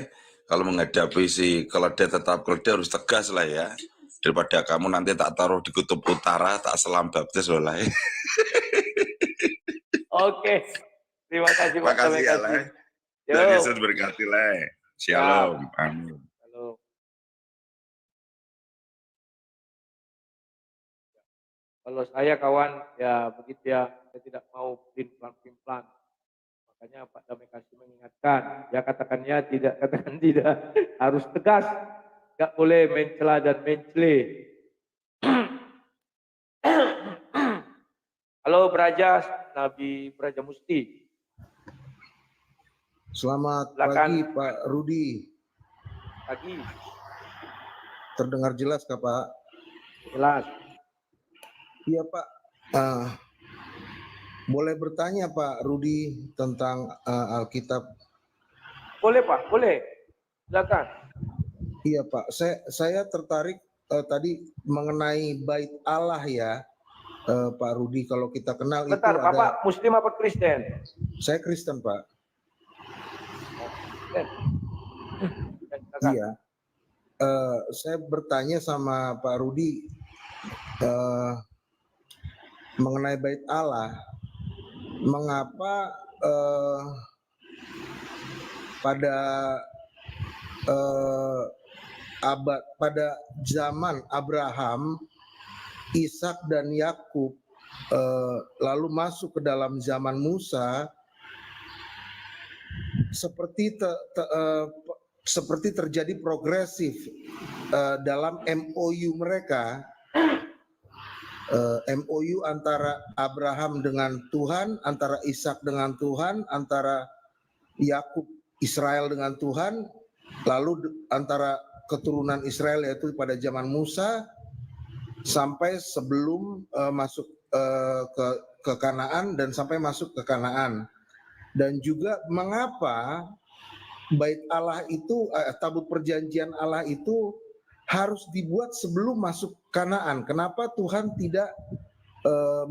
kalau menghadapi si keledai tetap keledai harus tegas lah ya. Daripada kamu nanti tak taruh di kutub utara, tak selam baptis loh lah. Oke, terima kasih. Makasih ya lah. Dan Yesus berkati lah. Shalom. Amin. Halo. Kalau saya kawan, ya begitu ya, saya tidak mau pimplan. Makanya Pak Damai Kasih mengingatkan, ya katakan tidak, harus tegas, nggak boleh mencela dan mencele. Halo Braja, Nabi Braja Musti. Selamat pagi Pak Rudi. Pagi. Terdengar jelas kah Pak? Jelas. Iya Pak. Boleh bertanya Pak Rudi tentang Alkitab? Boleh Pak, boleh. Silakan. Iya Pak, saya tertarik tadi mengenai Bait Allah ya, Pak Rudi. Kalau kita kenal bentar, itu Bapak ada. Muslim apa Kristen? Saya Kristen Pak. Iya. Saya bertanya sama Pak Rudi mengenai Bait Allah. Mengapa pada zaman Abraham, Ishak dan Yakub lalu masuk ke dalam zaman Musa seperti terjadi progresif dalam MOU mereka. MOU antara Abraham dengan Tuhan, antara Ishak dengan Tuhan, antara Yakub Israel dengan Tuhan, lalu antara keturunan Israel yaitu pada zaman Musa sampai sebelum masuk ke Kanaan dan sampai masuk ke Kanaan. Dan juga mengapa Bait Allah itu, tabut perjanjian Allah itu harus dibuat sebelum masuk Kanaan. Kenapa Tuhan tidak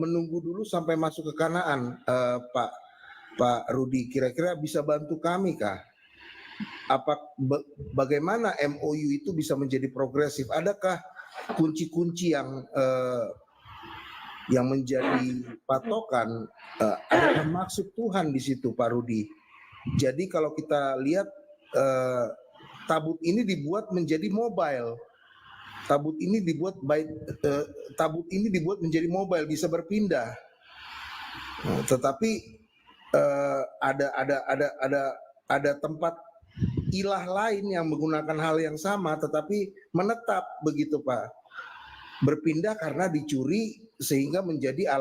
menunggu dulu sampai masuk ke Kanaan, Pak Rudi? Kira-kira bisa bantu kami kah? Bagaimana MOU itu bisa menjadi progresif? Adakah kunci-kunci yang menjadi patokan? Adakah maksud Tuhan di situ, Pak Rudi? Jadi kalau kita lihat tabut ini dibuat menjadi mobile. Tabut ini dibuat menjadi mobile, bisa berpindah. Tetapi ada tempat ilah lain yang menggunakan hal yang sama tetapi menetap begitu Pak. Berpindah karena dicuri sehingga menjadi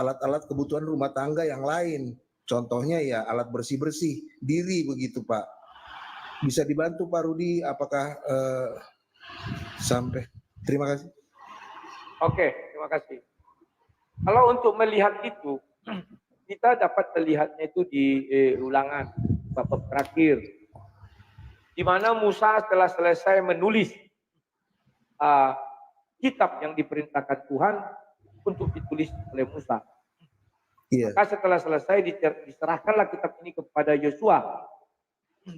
alat-alat kebutuhan rumah tangga yang lain. Contohnya ya alat bersih-bersih diri begitu Pak. Bisa dibantu Pak Rudi apakah sampai? Terima kasih. Oke, terima kasih. Kalau untuk melihat itu, kita dapat melihatnya itu di Ulangan bab terakhir, di mana Musa setelah selesai menulis kitab yang diperintahkan Tuhan untuk ditulis oleh Musa. Iya. Maka setelah selesai diserahkanlah kitab ini kepada Yosua,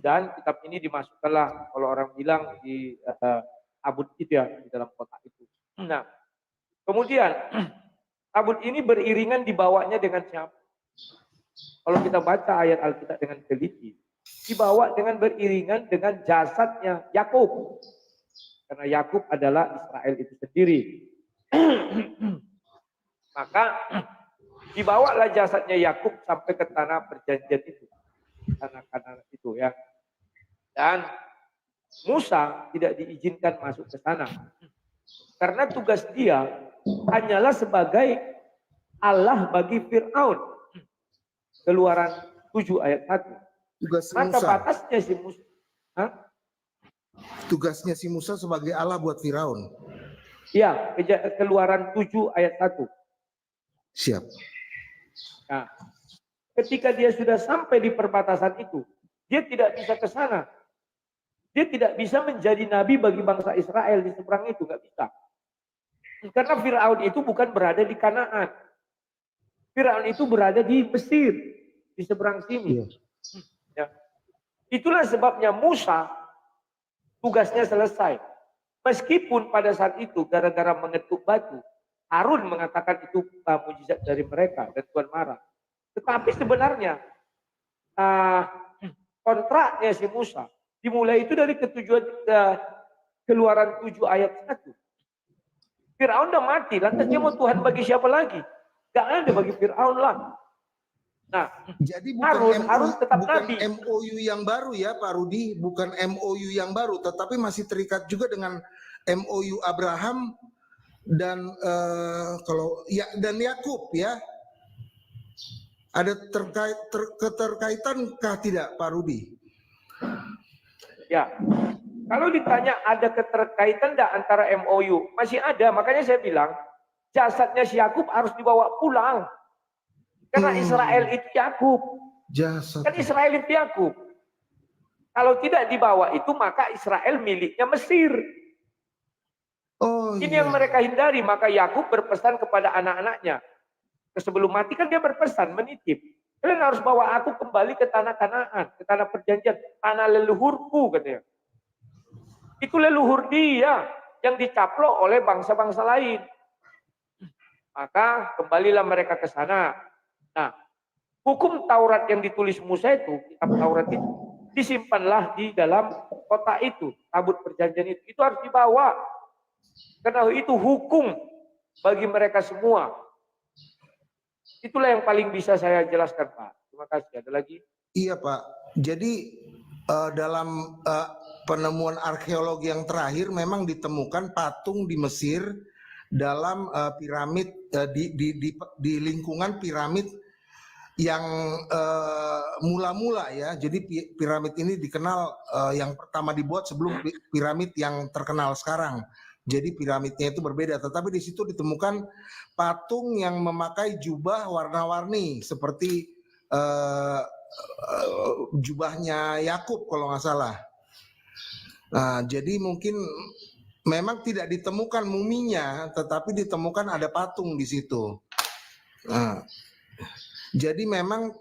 dan kitab ini dimasukkanlah, kalau orang bilang, di tabut itu ya, di dalam kotak itu. Nah, kemudian tabut ini beriringan dibawanya dengan siapa? Kalau kita baca ayat Alkitab dengan teliti, dibawa dengan beriringan dengan jasadnya Yakub. Karena Yakub adalah Israel itu sendiri. Maka dibawalah jasadnya Yakub sampai ke tanah perjanjian itu. Tanah Kanaan itu ya. Dan Musa tidak diizinkan masuk ke sana. Karena tugas dia hanyalah sebagai Allah bagi Fir'aun. Keluaran 7 ayat 1. Tugas Maka Musa. batasnya si Musa. Tugasnya si Musa sebagai Allah buat Firaun. Ya, Keluaran 7 ayat 1. Siap. Nah, ketika dia sudah sampai di perbatasan itu, dia tidak bisa ke sana. Dia tidak bisa menjadi nabi bagi bangsa Israel di seberang itu, nggak bisa. Karena Firaun itu bukan berada di Kanaan. Firaun itu berada di Mesir, di seberang sini. Ya. Itulah sebabnya Musa tugasnya selesai. Meskipun pada saat itu gara-gara mengetuk batu, Harun mengatakan itu mujizat dari mereka dan Tuhan marah. Tetapi sebenarnya kontraknya si Musa dimulai itu dari Keluaran 7 ayat 1. Firaun udah mati, lantas dia mau Tuhan bagi siapa lagi? Gak ada bagi Firaun lah. Nah, jadi bukan Harun tetap bukan nabi. MOU yang baru ya Pak Rudi, bukan MOU yang baru, tetapi masih terikat juga dengan MOU Abraham dan dan Yakub ya. Ada keterkaitankah tidak Pak Rudi? Ya, kalau ditanya ada keterkaitan enggak antara MOU, masih ada. Makanya saya bilang jasadnya si Yakub harus dibawa pulang. Karena Israel itu Yakub. Kan Israel itu Yakub. Kalau tidak dibawa itu maka Israel miliknya Mesir. Ini yang mereka hindari. Maka Yakub berpesan kepada anak-anaknya. Sebelum mati kan dia berpesan, menitip. Kalian harus bawa aku kembali ke tanah Kanaan, ke tanah perjanjian, tanah leluhurku katanya. Itu leluhur dia yang dicaplok oleh bangsa-bangsa lain. Maka kembalilah mereka ke sana. Nah, hukum Taurat yang ditulis Musa itu, kitab Taurat itu, disimpanlah di dalam kotak itu, tabut perjanjian itu. Itu harus dibawa. Karena itu hukum bagi mereka semua. Itulah yang paling bisa saya jelaskan, Pak. Terima kasih. Ada lagi? Iya, Pak. Jadi dalam penemuan arkeologi yang terakhir memang ditemukan patung di Mesir dalam piramid di lingkungan piramid yang mula-mula ya. Jadi piramid ini dikenal yang pertama dibuat sebelum piramid yang terkenal sekarang. Jadi piramidnya itu berbeda, tetapi di situ ditemukan patung yang memakai jubah warna-warni seperti jubahnya Yakub kalau nggak salah. Nah, jadi mungkin memang tidak ditemukan muminya, tetapi ditemukan ada patung di situ. Nah, jadi memang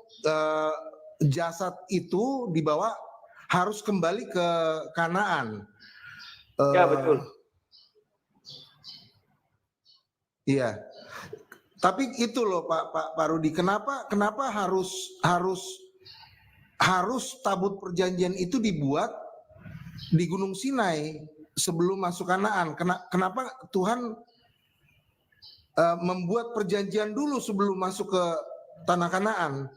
jasad itu dibawa harus kembali ke Kanaan. Ya betul. Iya. Tapi itu loh Pak Rudi, kenapa harus tabut perjanjian itu dibuat di Gunung Sinai sebelum masuk Kanaan? Kenapa Tuhan membuat perjanjian dulu sebelum masuk ke tanah Kanaan?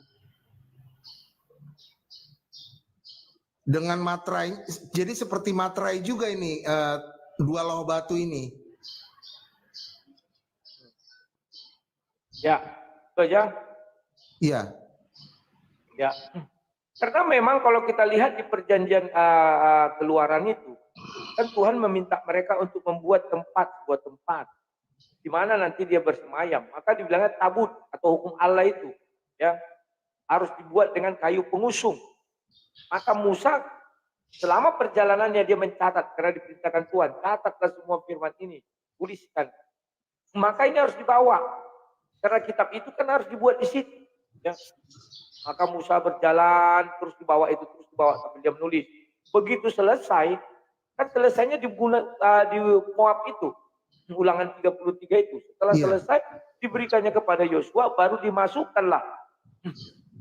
dengan materai, jadi seperti materai juga ini dua loh batu ini. Ya, itu aja. Iya. Ya, karena memang kalau kita lihat di perjanjian keluaran itu, kan Tuhan meminta mereka untuk membuat sebuah tempat di mana nanti dia bersemayam. Maka dibilangnya tabut atau hukum Allah itu, ya, harus dibuat dengan kayu pengusung. Maka Musa selama perjalanannya dia mencatat karena diperintahkan Tuhan, catatlah semua firman ini, tuliskan. Maka ini harus dibawa karena kitab itu kan harus dibuat di situ. Ya. Maka Musa berjalan terus dibawa sambil dia menulis. Begitu selesai, kan selesainya di Moab itu, Ulangan 33 itu. Setelah selesai diberikannya kepada Yosua, baru dimasukkanlah.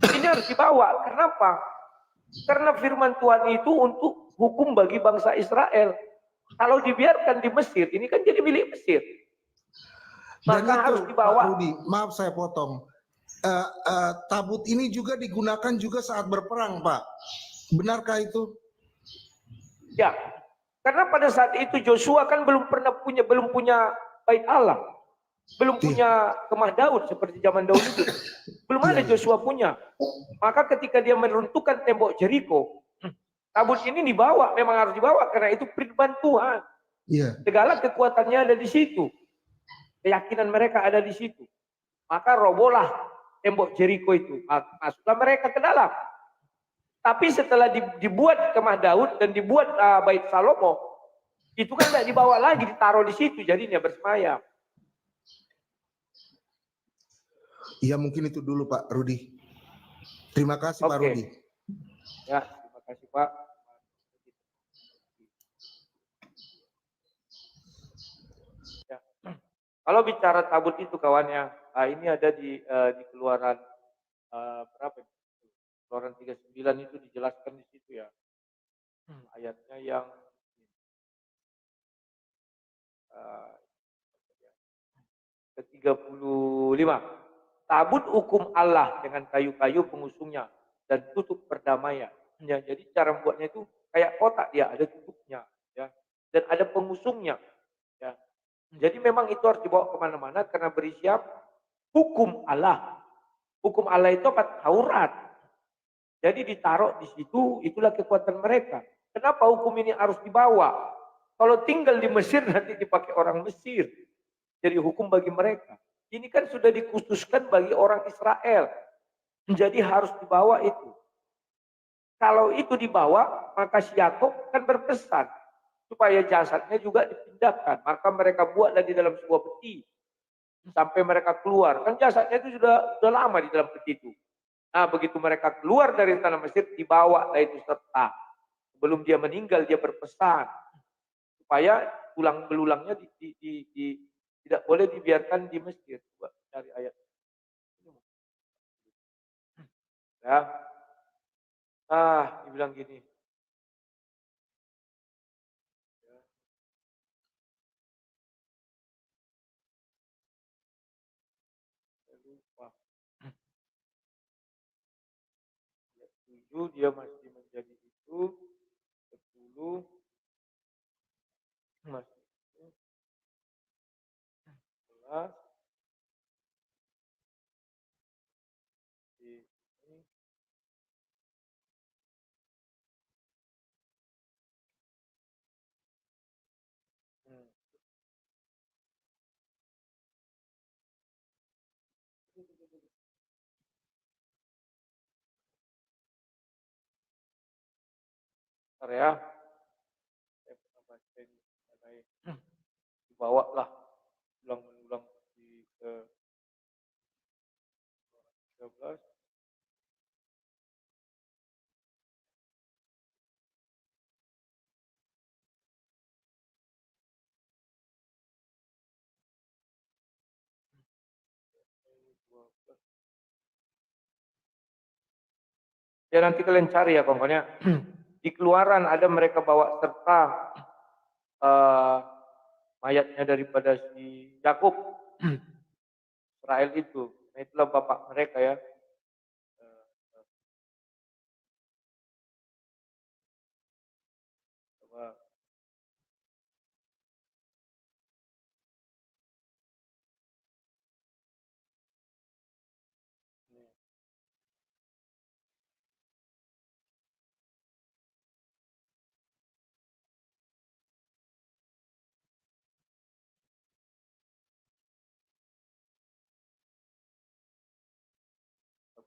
Ini harus dibawa. Kenapa? Karena firman Tuhan itu untuk hukum bagi bangsa Israel. Kalau dibiarkan di Mesir, ini kan jadi milik Mesir. Maka harus dibawa. Pak Rudi, maaf saya potong. Tabut ini juga digunakan juga saat berperang, Pak. Benarkah itu? Ya, karena pada saat itu Joshua kan belum punya bait Allah, belum punya kemah Daud seperti zaman Daud itu, belum ada Joshua punya. Maka ketika dia meruntuhkan tembok Jericho, tabut ini dibawa, memang harus dibawa karena itu firman Tuhan. Segala kekuatannya ada di situ, keyakinan mereka ada di situ. Maka robohlah tembok Jericho itu, masuklah mereka ke dalam. Tapi setelah dibuat kemah Daud dan dibuat bait Salomo, itu kan tidak dibawa lagi, ditaruh di situ, jadinya bersemayam. Iya mungkin itu dulu Pak Rudi. Terima kasih Pak Rudi. Ya, terima kasih Pak. Ya. Kalau bicara tabut itu kawannya, ini ada di Keluaran berapa? Keluaran 39 itu dijelaskan di situ ya. Ayatnya yang ke-35. Tabut hukum Allah dengan kayu-kayu pengusungnya dan tutup perdamaian. Ya, jadi cara membuatnya itu kayak kotak dia, ada tutupnya, ya, dan ada pengusungnya. Ya. Jadi memang itu harus dibawa kemana-mana karena berisi hukum Allah. Hukum Allah itu apa? Taurat. Jadi ditaruh di situ, itulah kekuatan mereka. Kenapa hukum ini harus dibawa? Kalau tinggal di Mesir nanti dipakai orang Mesir. Jadi hukum bagi mereka. Ini kan sudah dikhususkan bagi orang Israel. Jadi harus dibawa itu. Kalau itu dibawa, maka si Yakob kan berpesan supaya jasadnya juga dipindahkan. Maka mereka buatlah di dalam sebuah peti sampai mereka keluar. Kan jasadnya itu sudah lama di dalam peti itu. Nah, begitu mereka keluar dari tanah Mesir, dibawa itu serta. Sebelum dia meninggal, dia berpesan supaya tulang belulangnya tidak boleh dibiarkan di Mesir. Coba cari ayat. Ya. Dibilang gini. Lupa. 7 dia masih menjadi itu, 10 masih itu, 11 di ini. Bentar ya. Saya pernah baca ini mengenai dibawa lah ulang-ulang di 13. Ya nanti kalian cari ya pokoknya. Di Keluaran ada mereka bawa serta mayatnya daripada si Yakub Israel itu. Nah, itulah bapak mereka ya.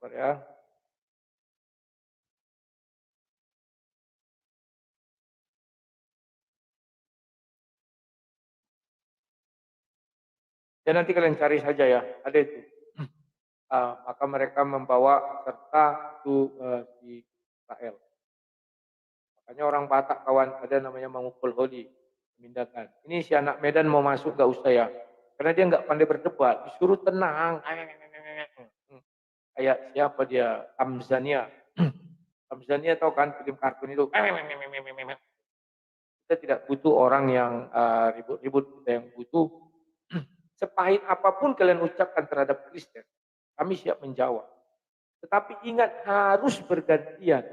Sabar ya. Ya nanti kalian cari saja ya, ada itu. Maka mereka membawa serta itu di Israel. Makanya orang Batak kawan ada namanya mengukul holi, memindahkan. Ini si anak Medan mau masuk gak usah ya, karena dia nggak pandai berdebat, disuruh tenang. Kayak siapa dia, Amzania. Amzania tahu kan film kartun itu. Kita tidak butuh orang yang ribut-ribut, kita yang butuh sepahit apapun kalian ucapkan terhadap Kristen, kami siap menjawab. Tetapi ingat harus bergantian.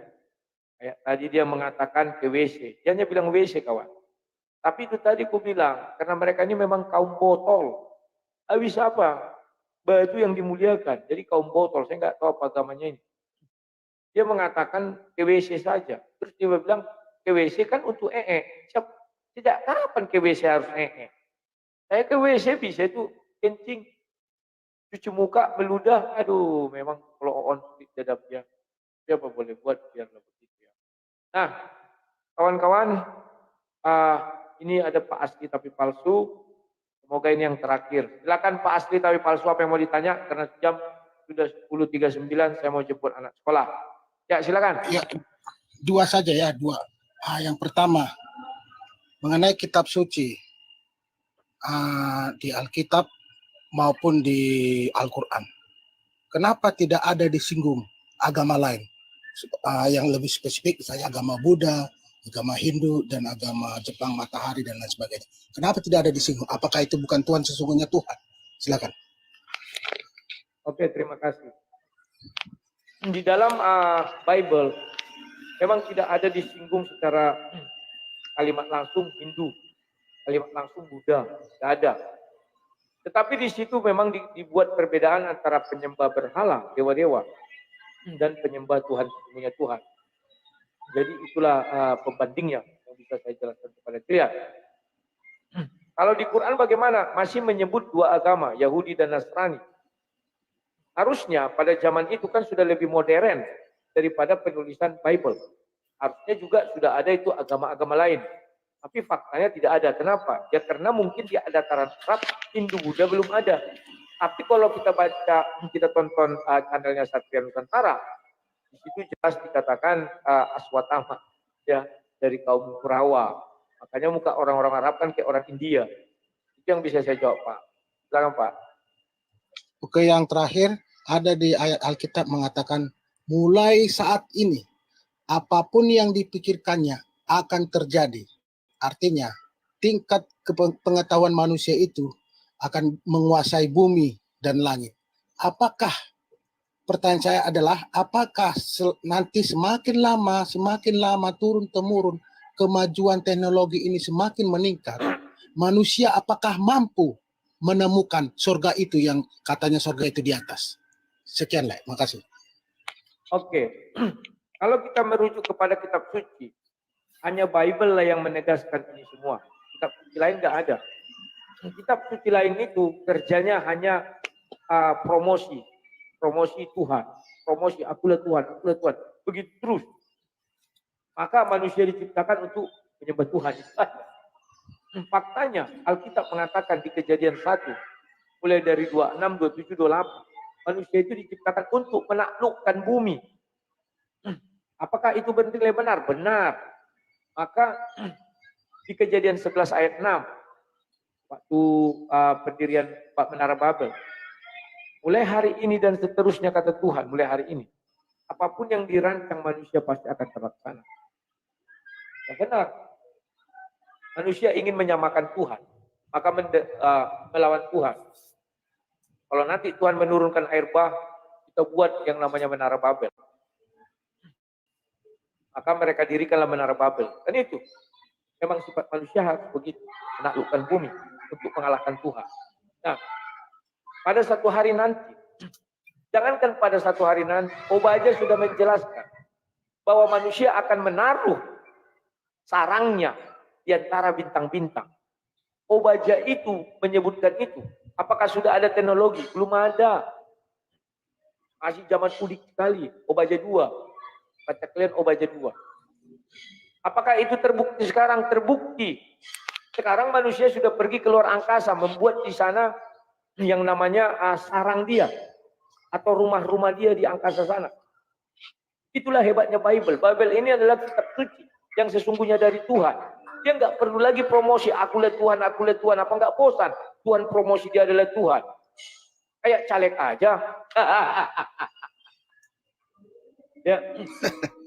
Kayak tadi dia mengatakan ke WC, dia hanya bilang WC kawan. Tapi itu tadi aku bilang, karena mereka ini memang kaum botol. Habis apa? Batu yang dimuliakan, jadi kaum botol, saya nggak tahu apa agamanya ini. Dia mengatakan ke WC saja. Terus dia bilang, ke WC kan untuk Sejak kapan ke WC harus Saya ke WC bisa itu kencing, cuci muka, meludah. Aduh, memang kalau on jadab dia. Siapa boleh buat biarlah begitu ya. Nah, kawan-kawan, ini ada Pak Asli tapi palsu. Semoga ini yang terakhir. Silakan Pak Asli tapi palsu, apa yang mau ditanya? Karena jam sudah 10.39, saya mau jemput anak sekolah. Ya, silakan. Ya, dua saja ya, dua. Yang pertama, mengenai kitab suci. Di Alkitab maupun di Al-Quran. Kenapa tidak ada disinggung agama lain? Yang lebih spesifik, misalnya agama Buddha, agama Hindu, dan agama Jepang matahari, dan lain sebagainya. Kenapa tidak ada disinggung? Apakah itu bukan Tuhan sesungguhnya Tuhan? Silakan. Oke, terima kasih. Di dalam Bible, memang tidak ada disinggung secara kalimat langsung Hindu, kalimat langsung Buddha, tidak ada. Tetapi di situ memang dibuat perbedaan antara penyembah berhala, dewa-dewa, dan penyembah Tuhan sesungguhnya Tuhan. Jadi itulah pembandingnya yang bisa saya jelaskan kepada kalian. Kalau di Quran bagaimana? Masih menyebut dua agama, Yahudi dan Nasrani. Harusnya pada zaman itu kan sudah lebih modern daripada penulisan Bible. Harusnya juga sudah ada itu agama-agama lain. Tapi faktanya tidak ada. Kenapa? Ya karena mungkin di dataran Arab, Hindu Buddha belum ada. Tapi kalau kita baca, kita tonton channelnya Satria Nusantara, di situ jelas dikatakan Aswatama, ya, dari kaum Kurawa. Makanya muka orang-orang Arab kan kayak orang India. Itu yang bisa saya jawab, Pak. Silakan, Pak. Oke, yang terakhir ada di ayat Alkitab mengatakan, mulai saat ini apapun yang dipikirkannya akan terjadi. Artinya, tingkat pengetahuan manusia itu akan menguasai bumi dan langit. Apakah, pertanyaan saya adalah, apakah nanti semakin lama turun-temurun kemajuan teknologi ini semakin meningkat, manusia apakah mampu menemukan surga itu yang katanya surga itu di atas? Sekian, Lek. Makasih. Oke. Kalau kita merujuk kepada kitab suci, hanya Bible lah yang menegaskan ini semua. Kitab suci lain nggak ada. Kitab suci lain itu kerjanya hanya promosi Tuhan, promosi akulah Tuhan, begitu terus. Maka manusia diciptakan untuk menyembah Tuhan. Faktanya Alkitab mengatakan di Kejadian 1 mulai dari 26, 27, 28, manusia itu diciptakan untuk menaklukkan bumi. Apakah itu bernilai benar? Benar. Maka di Kejadian 11 ayat 6 waktu pendirian Menara Babel, mulai hari ini dan seterusnya kata Tuhan, mulai hari ini apapun yang dirancang manusia pasti akan terlaksana. Yang benar, manusia ingin menyamakan Tuhan, maka melawan Tuhan. Kalau nanti Tuhan menurunkan air bah, kita buat yang namanya Menara Babel. Maka mereka dirikanlah Menara Babel. Dan itu memang sifat manusia harus begitu, menaklukkan bumi untuk mengalahkan Tuhan. Nah, pada satu hari nanti, jangankan pada satu hari nanti, Obadja sudah menjelaskan bahwa manusia akan menaruh sarangnya di antara bintang-bintang. Obadja itu menyebutkan itu. Apakah sudah ada teknologi? Belum ada. Masih zaman udik sekali, Obaja 2. Baca kalian Obaja 2. Apakah itu terbukti sekarang? Terbukti. Sekarang manusia sudah pergi ke luar angkasa, membuat di sana yang namanya sarang dia atau rumah-rumah dia di angkasa sana. Itulah hebatnya Bible. Bible ini adalah kitab suci yang sesungguhnya dari Tuhan. Dia nggak perlu lagi promosi, aku lihat Tuhan, apa nggak bosan? Tuhan promosi dia adalah Tuhan. Kayak caleg aja. Ya.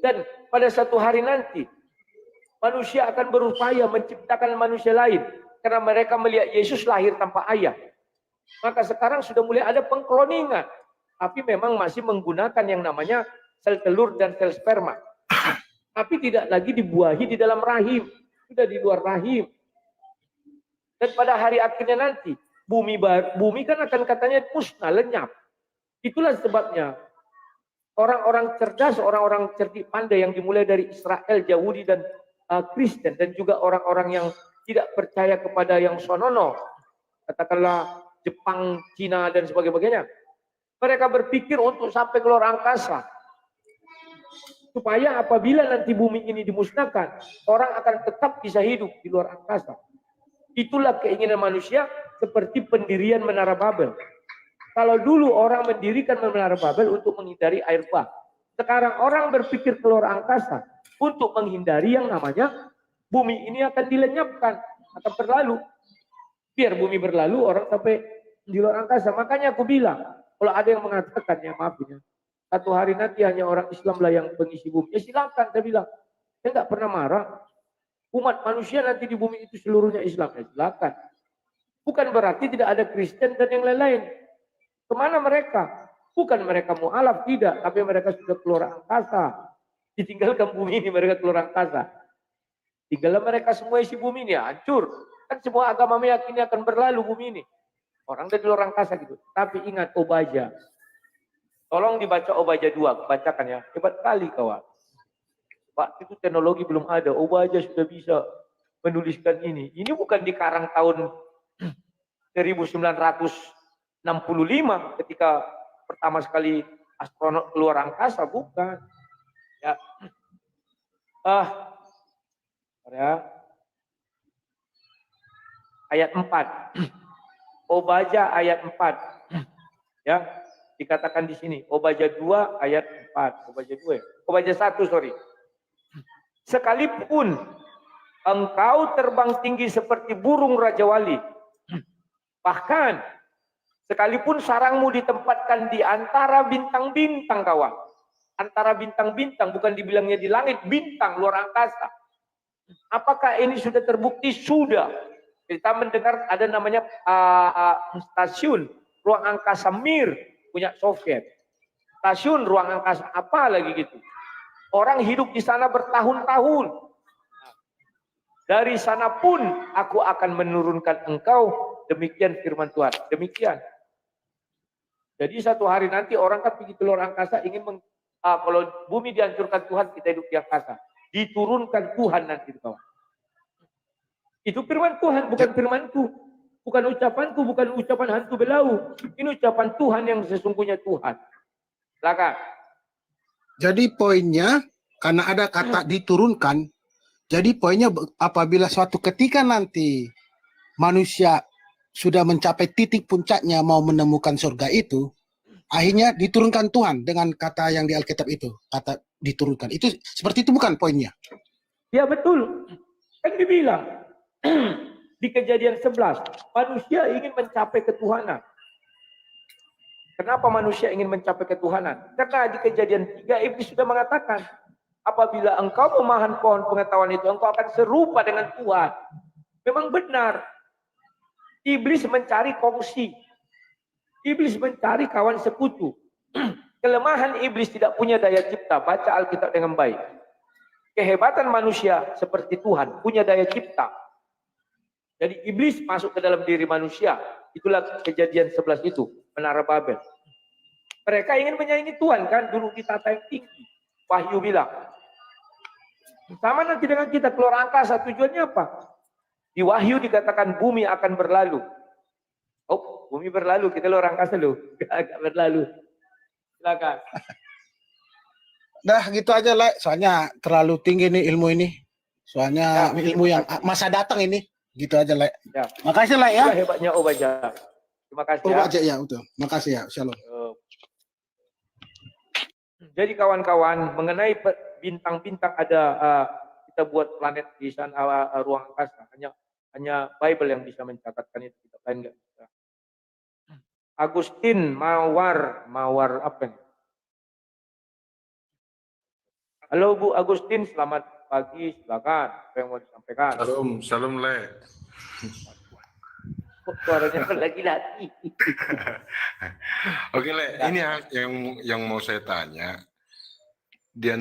Dan pada satu hari nanti manusia akan berupaya menciptakan manusia lain karena mereka melihat Yesus lahir tanpa ayah. Maka sekarang sudah mulai ada pengkloningan, tapi memang masih menggunakan yang namanya sel telur dan sel sperma. Tapi tidak lagi dibuahi di dalam rahim, sudah di luar rahim. Dan pada hari akhirnya nanti bumi kan akan katanya musnah, lenyap. Itulah sebabnya orang-orang cerdas, orang-orang cerdik pandai yang dimulai dari Israel, Yahudi dan Kristen, dan juga orang-orang yang tidak percaya kepada yang sonono, katakanlah Jepang, Cina dan sebagainya. Mereka berpikir untuk sampai ke luar angkasa, supaya apabila nanti bumi ini dimusnahkan, orang akan tetap bisa hidup di luar angkasa. Itulah keinginan manusia, seperti pendirian Menara Babel. Kalau dulu orang mendirikan Menara Babel untuk menghindari air bah, sekarang orang berpikir ke luar angkasa untuk menghindari yang namanya bumi ini akan dilenyapkan, akan berlalu. Biar bumi berlalu, orang sampai di luar angkasa. Makanya aku bilang, kalau ada yang mengatakan, ya maaf ya, satu hari nanti hanya orang Islam lah yang mengisi bumi, ya silakan. Saya bilang, saya nggak pernah marah. Umat manusia nanti di bumi itu seluruhnya Islam, ya silakan. Bukan berarti tidak ada Kristen dan yang lain-lain. Kemana mereka? Bukan mereka mu'alaf, tidak, tapi mereka sudah keluar angkasa. Ditinggalkan bumi ini, mereka keluar angkasa. Tinggallah mereka semua isi bumi ini, hancur. Kan semua agama meyakini akan berlalu bumi ini. Orang dari luar angkasa gitu. Tapi ingat Obaja. Tolong dibaca Obaja 2, bacakan ya. Hebat kali kawan. Waktu itu teknologi belum ada, Obaja sudah bisa menuliskan ini. Ini bukan dikarang tahun 1965 ketika pertama sekali astronot keluar angkasa, bukan. Ya. Ya. Ayat 4. Obaja ayat 4. Ya, dikatakan di sini. Obaja 2 ayat 4. Obaja 2 ya? Obaja 1, sorry. Sekalipun engkau terbang tinggi seperti burung Raja Wali, bahkan sekalipun sarangmu ditempatkan di antara bintang-bintang kawan. Antara bintang-bintang, bukan dibilangnya di langit, bintang luar angkasa. Apakah ini sudah terbukti? Sudah. Kita mendengar ada namanya stasiun ruang angkasa Mir punya Soviet. Stasiun ruang angkasa apa lagi gitu. Orang hidup di sana bertahun-tahun. Dari sana pun aku akan menurunkan engkau, demikian firman Tuhan. Demikian. Jadi satu hari nanti orang kan pergi ke luar angkasa ingin kalau bumi dihancurkan Tuhan, kita hidup di angkasa. Diturunkan Tuhan nanti kawan. Itu firman Tuhan, bukan firmanku. Bukan ucapanku, bukan ucapan hantu belau. Ini ucapan Tuhan yang sesungguhnya Tuhan. Silakan. Jadi poinnya, karena ada kata diturunkan, jadi poinnya apabila suatu ketika nanti manusia sudah mencapai titik puncaknya mau menemukan surga itu, akhirnya diturunkan Tuhan dengan kata yang di Alkitab itu, kata diturunkan. Itu seperti itu bukan poinnya? Ya betul. Kan dibilang di Kejadian 11, manusia ingin mencapai ketuhanan. Kenapa manusia ingin mencapai ketuhanan? Karena di Kejadian 3 Iblis sudah mengatakan, apabila engkau memakan pohon pengetahuan itu, engkau akan serupa dengan Tuhan. Memang benar. Iblis mencari kongsi. Iblis mencari kawan sekutu. Kelemahan iblis tidak punya daya cipta. Baca Alkitab dengan baik. Kehebatan manusia seperti Tuhan, punya daya cipta. Jadi iblis masuk ke dalam diri manusia. Itulah Kejadian 11 itu, Menara Babel. Mereka ingin menyaingi Tuhan kan, dulu ditata yang tinggi. Wahyu bilang. Sama nanti dengan kita keluar angkasa, tujuannya apa? Di Wahyu dikatakan bumi akan berlalu. Oh, bumi berlalu, kita luar angkasa loh. Agak berlalu. Silakan. Dah gitu aja lah, soalnya terlalu tinggi nih ilmu ini. Soalnya Ya, ilmu yang terima kasih. masa datang ini. Gitu aja lah. Ya. Makasih lah ya. Itulah hebatnya Obaja. Terima kasih Oh ya. aja ya, betul. Makasih ya. Shalom. Jadi kawan-kawan, mengenai bintang-bintang ada kita buat planet di sana ruang angkasa, hanya Bible yang bisa mencatatkan itu, kita lain nggak bisa. Agustin Mawar apa nih? Halo Bu Agustin, selamat pagi, silakan. Apa yang mau disampaikan? Salam Le. Kok suaranya laki-laki? Oke Le, ini yang mau saya tanya. Di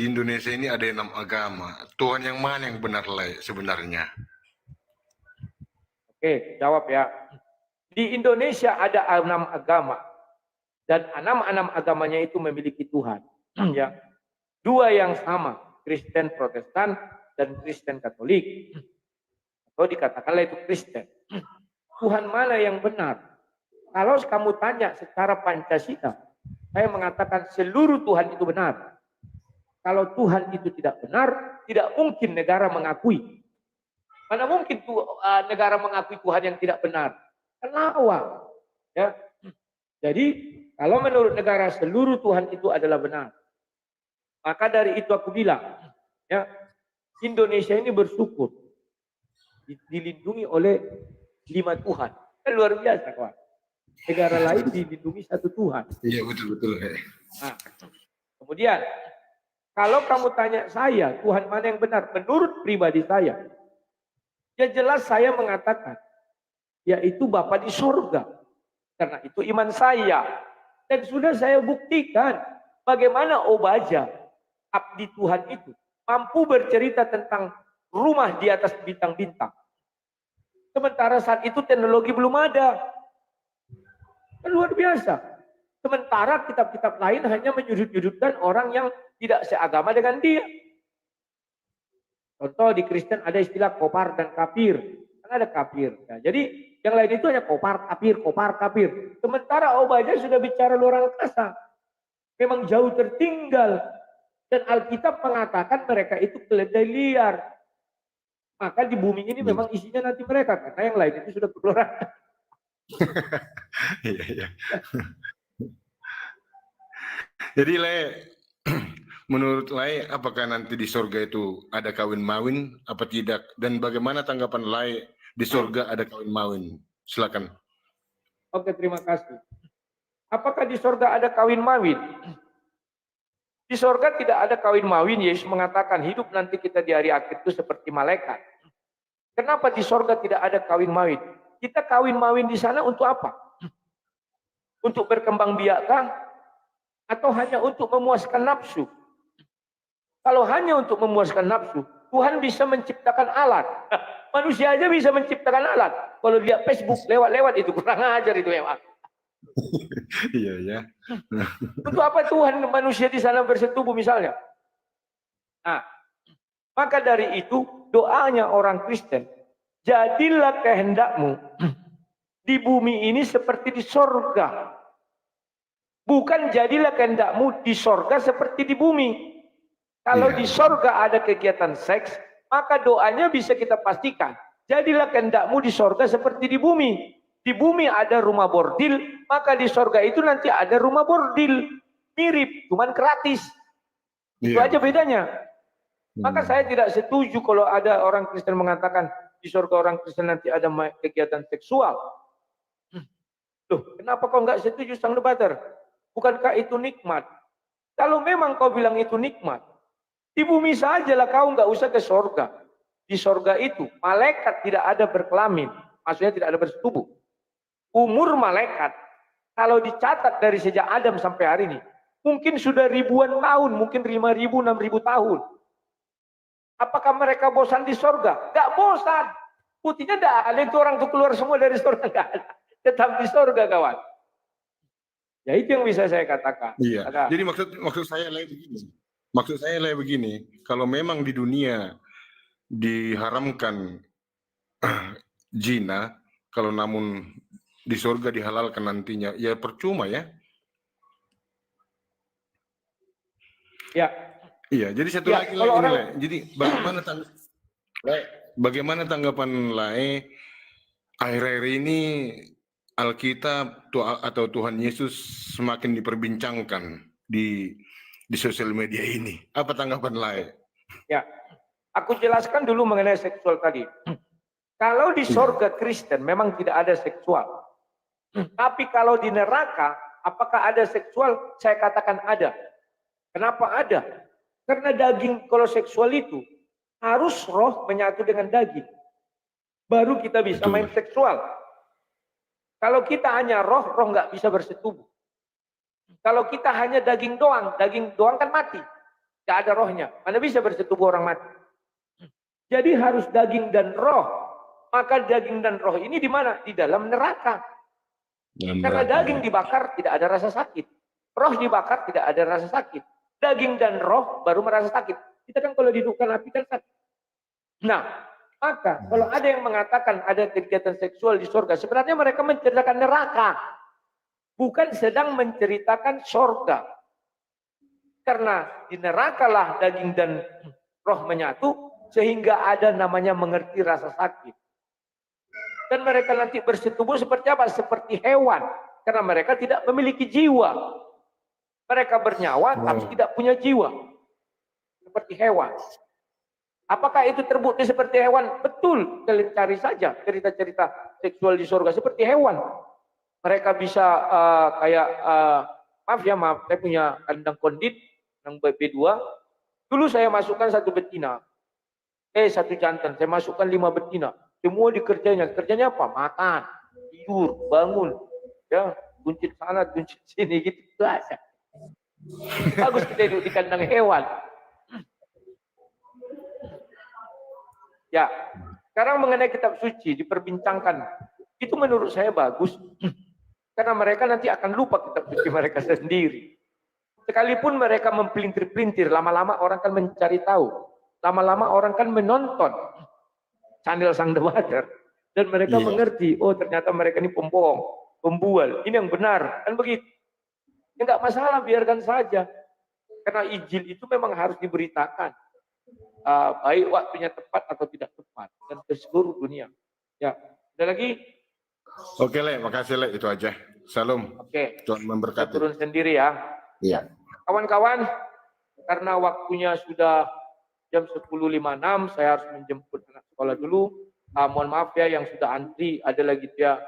Indonesia ini ada 6 agama. Tuhan yang mana yang benar Le sebenarnya? Oke, jawab ya. Di Indonesia ada 6 agama. Dan 6 agamanya itu memiliki Tuhan. Ya. 2 yang sama, Kristen Protestan dan Kristen Katolik. Atau dikatakanlah itu Kristen. Tuhan mana yang benar? Kalau kamu tanya secara Pancasila, saya mengatakan seluruh Tuhan itu benar. Kalau Tuhan itu tidak benar, tidak mungkin negara mengakui. Mana mungkin negara mengakui Tuhan yang tidak benar? Kenapa? Ya. Jadi kalau menurut negara seluruh Tuhan itu adalah benar. Maka dari itu aku bilang, ya, Indonesia ini bersyukur dilindungi oleh 5 Tuhan. Kan luar biasa, kawan. Negara lain dilindungi 1 Tuhan. Iya, betul. Nah, kemudian, kalau kamu tanya saya, Tuhan mana yang benar? Menurut pribadi saya, ya jelas saya mengatakan, yaitu Bapa di sorga. Karena itu iman saya. Dan sudah saya buktikan bagaimana Obaja, abdi Tuhan itu, mampu bercerita tentang rumah di atas bintang-bintang. Sementara saat itu teknologi belum ada. Luar biasa. Sementara kitab-kitab lain hanya menyudut-nyudutkan orang yang tidak seagama dengan dia. Contoh di Kristen ada istilah kopar dan kafir. Kan ada kafir. Nah, jadi yang lain itu hanya kopar, kafir. Sementara Obaja sudah bicara luar angkasa. Memang jauh tertinggal. Dan Alkitab mengatakan mereka itu keledai liar. Maka di bumi ini memang isinya nanti mereka. Karena yang lain itu sudah keluar. Iya. Jadi Le, menurut Le, apakah nanti di surga itu ada kawin mawin apa tidak? Dan bagaimana tanggapan Le di surga ada kawin mawin? Silakan. Oke, terima kasih. Apakah di surga ada kawin mawin? Di surga tidak ada kawin mawin. Yesus mengatakan hidup nanti kita di hari akhir itu seperti malaikat. Kenapa di surga tidak ada kawin mawin? Kita kawin mawin di sana untuk apa? Untuk berkembang biakkah? Atau hanya untuk memuaskan nafsu? Kalau hanya untuk memuaskan nafsu, Tuhan bisa menciptakan alat. Manusia aja bisa menciptakan alat. Kalau lihat Facebook lewat-lewat itu kurang ajar itu memang. Iya. Untuk apa Tuhan manusia di sana bersetubuh misalnya? Nah, maka dari itu doanya orang Kristen, jadilah kehendakmu di bumi ini seperti di sorga. Bukan jadilah kehendakmu di sorga seperti di bumi. Kalau di sorga ada kegiatan seks, maka doanya bisa kita pastikan. Jadilah kehendakmu di sorga seperti di bumi. Di bumi ada rumah bordil, maka di sorga itu nanti ada rumah bordil. Mirip, cuman gratis. Itu aja bedanya. Maka saya tidak setuju kalau ada orang Kristen mengatakan di sorga orang Kristen nanti ada kegiatan seksual. Loh, kenapa kau nggak setuju sang debater? Bukankah itu nikmat? Kalau memang kau bilang itu nikmat, di bumi sajalah kau nggak usah ke sorga. Di sorga itu malaikat tidak ada berkelamin, maksudnya tidak ada bersetubuh. Umur malaikat kalau dicatat dari sejak Adam sampai hari ini, mungkin sudah ribuan tahun, mungkin 5.000, 6.000 tahun. Apakah mereka bosan di sorga? Gak bosan. Buktinya tidak ada itu orang tuh keluar semua dari sorga, gak ada. Tetap di sorga, kawan. Ya itu yang bisa saya katakan. Iya. Jadi maksud saya begini. Maksud saya begini, kalau memang di dunia diharamkan zina, kalau namun di surga dihalalkan nantinya, ya percuma ya. Ya. Iya, jadi satu Ya, lagi kalau Le, orang- jadi bagaimana tanggapan Lae akhir-akhir ini Alkitab atau Tuhan Yesus semakin diperbincangkan di sosial media ini. Apa tanggapan Lae? Ya, aku jelaskan dulu mengenai seksual tadi. Kalau di sorga Kristen memang tidak ada seksual. Tapi kalau di neraka, apakah ada seksual? Saya katakan ada. Kenapa ada? Karena daging kalau seksual itu harus roh menyatu dengan daging. Baru kita bisa main seksual. Kalau kita hanya roh nggak bisa bersetubuh. Kalau kita hanya daging doang kan mati. Nggak ada rohnya. Mana bisa bersetubuh orang mati. Jadi harus daging dan roh. Maka daging dan roh ini di mana? Di dalam neraka. Karena daging dibakar tidak ada rasa sakit. Roh dibakar tidak ada rasa sakit. Daging dan roh baru merasa sakit. Kita kan kalau dihidupkan api kan sakit. Nah, maka kalau ada yang mengatakan ada kegiatan seksual di surga, sebenarnya mereka menceritakan neraka. Bukan sedang menceritakan surga. Karena di nerakalah daging dan roh menyatu, sehingga ada namanya mengerti rasa sakit. Dan mereka nanti bersetubuh seperti apa? Seperti hewan. Karena mereka tidak memiliki jiwa. Mereka bernyawa tapi tidak punya jiwa. Seperti hewan. Apakah itu terbukti seperti hewan? Betul. Kalian cari saja cerita-cerita seksual di surga seperti hewan. Mereka bisa maaf, saya punya kandang kondit yang B2. Dulu saya masukkan 1 betina. 1 jantan. Saya masukkan 5 betina. Semua dikerjanya. Kerjanya apa? Makan, tidur, bangun. Ya, buncit sana, buncit sini gitu aja. Bagus kita hidup di kandang hewan. Ya, sekarang mengenai kitab suci diperbincangkan. Itu menurut saya bagus. Karena mereka nanti akan lupa kitab suci mereka sendiri. Sekalipun mereka mempelintir-pelintir, lama-lama orang kan mencari tahu. Lama-lama orang kan menonton channel Sang Debater. Dan mereka mengerti, oh ternyata mereka ini pembohong, pembual. Ini yang benar, kan begitu. Ya enggak masalah, biarkan saja. Karena Injil itu memang harus diberitakan. Baik waktunya tepat atau tidak tepat. Dan ke seluruh dunia. Ya, ada lagi? Oke Le, makasih Le, itu aja. Salam. Oke. Tuhan memberkati. Turun sendiri ya. Iya. Kawan-kawan, karena waktunya sudah jam 10.56, saya harus menjemput anak sekolah dulu. Mohon maaf ya yang sudah antri, ada lagi dia.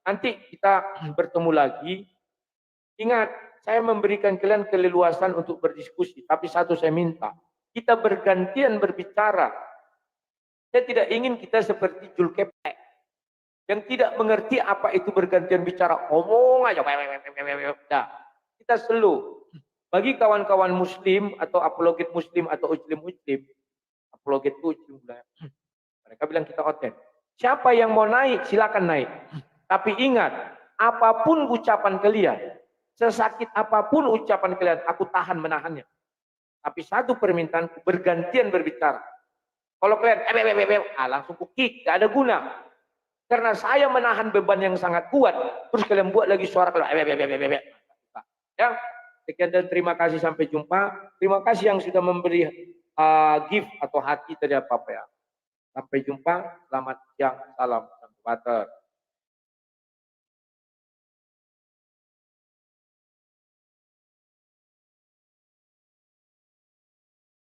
Nanti kita bertemu lagi. Ingat, saya memberikan kalian keleluasan untuk berdiskusi. Tapi satu saya minta, kita bergantian berbicara. Saya tidak ingin kita seperti Julkepek yang tidak mengerti apa itu bergantian bicara. Omong aja. Nah, kita slow. Bagi kawan-kawan muslim atau apologet muslim atau ujlim-ujlim, apologet ujlim, mereka bilang kita oten. Siapa yang mau naik, silakan naik. Tapi ingat, apapun ucapan kalian, sesakit apapun ucapan kalian, aku tahan menahannya. Tapi satu permintaan, bergantian berbicara. Kalau kalian langsung ku kick, gak ada guna. Karena saya menahan beban yang sangat kuat, terus kalian buat lagi suara kalian ya. Sekian dan terima kasih, sampai jumpa. Terima kasih yang sudah memberi gift atau hati tadi apa ya. Sampai jumpa, selamat siang, salam Sang Debater.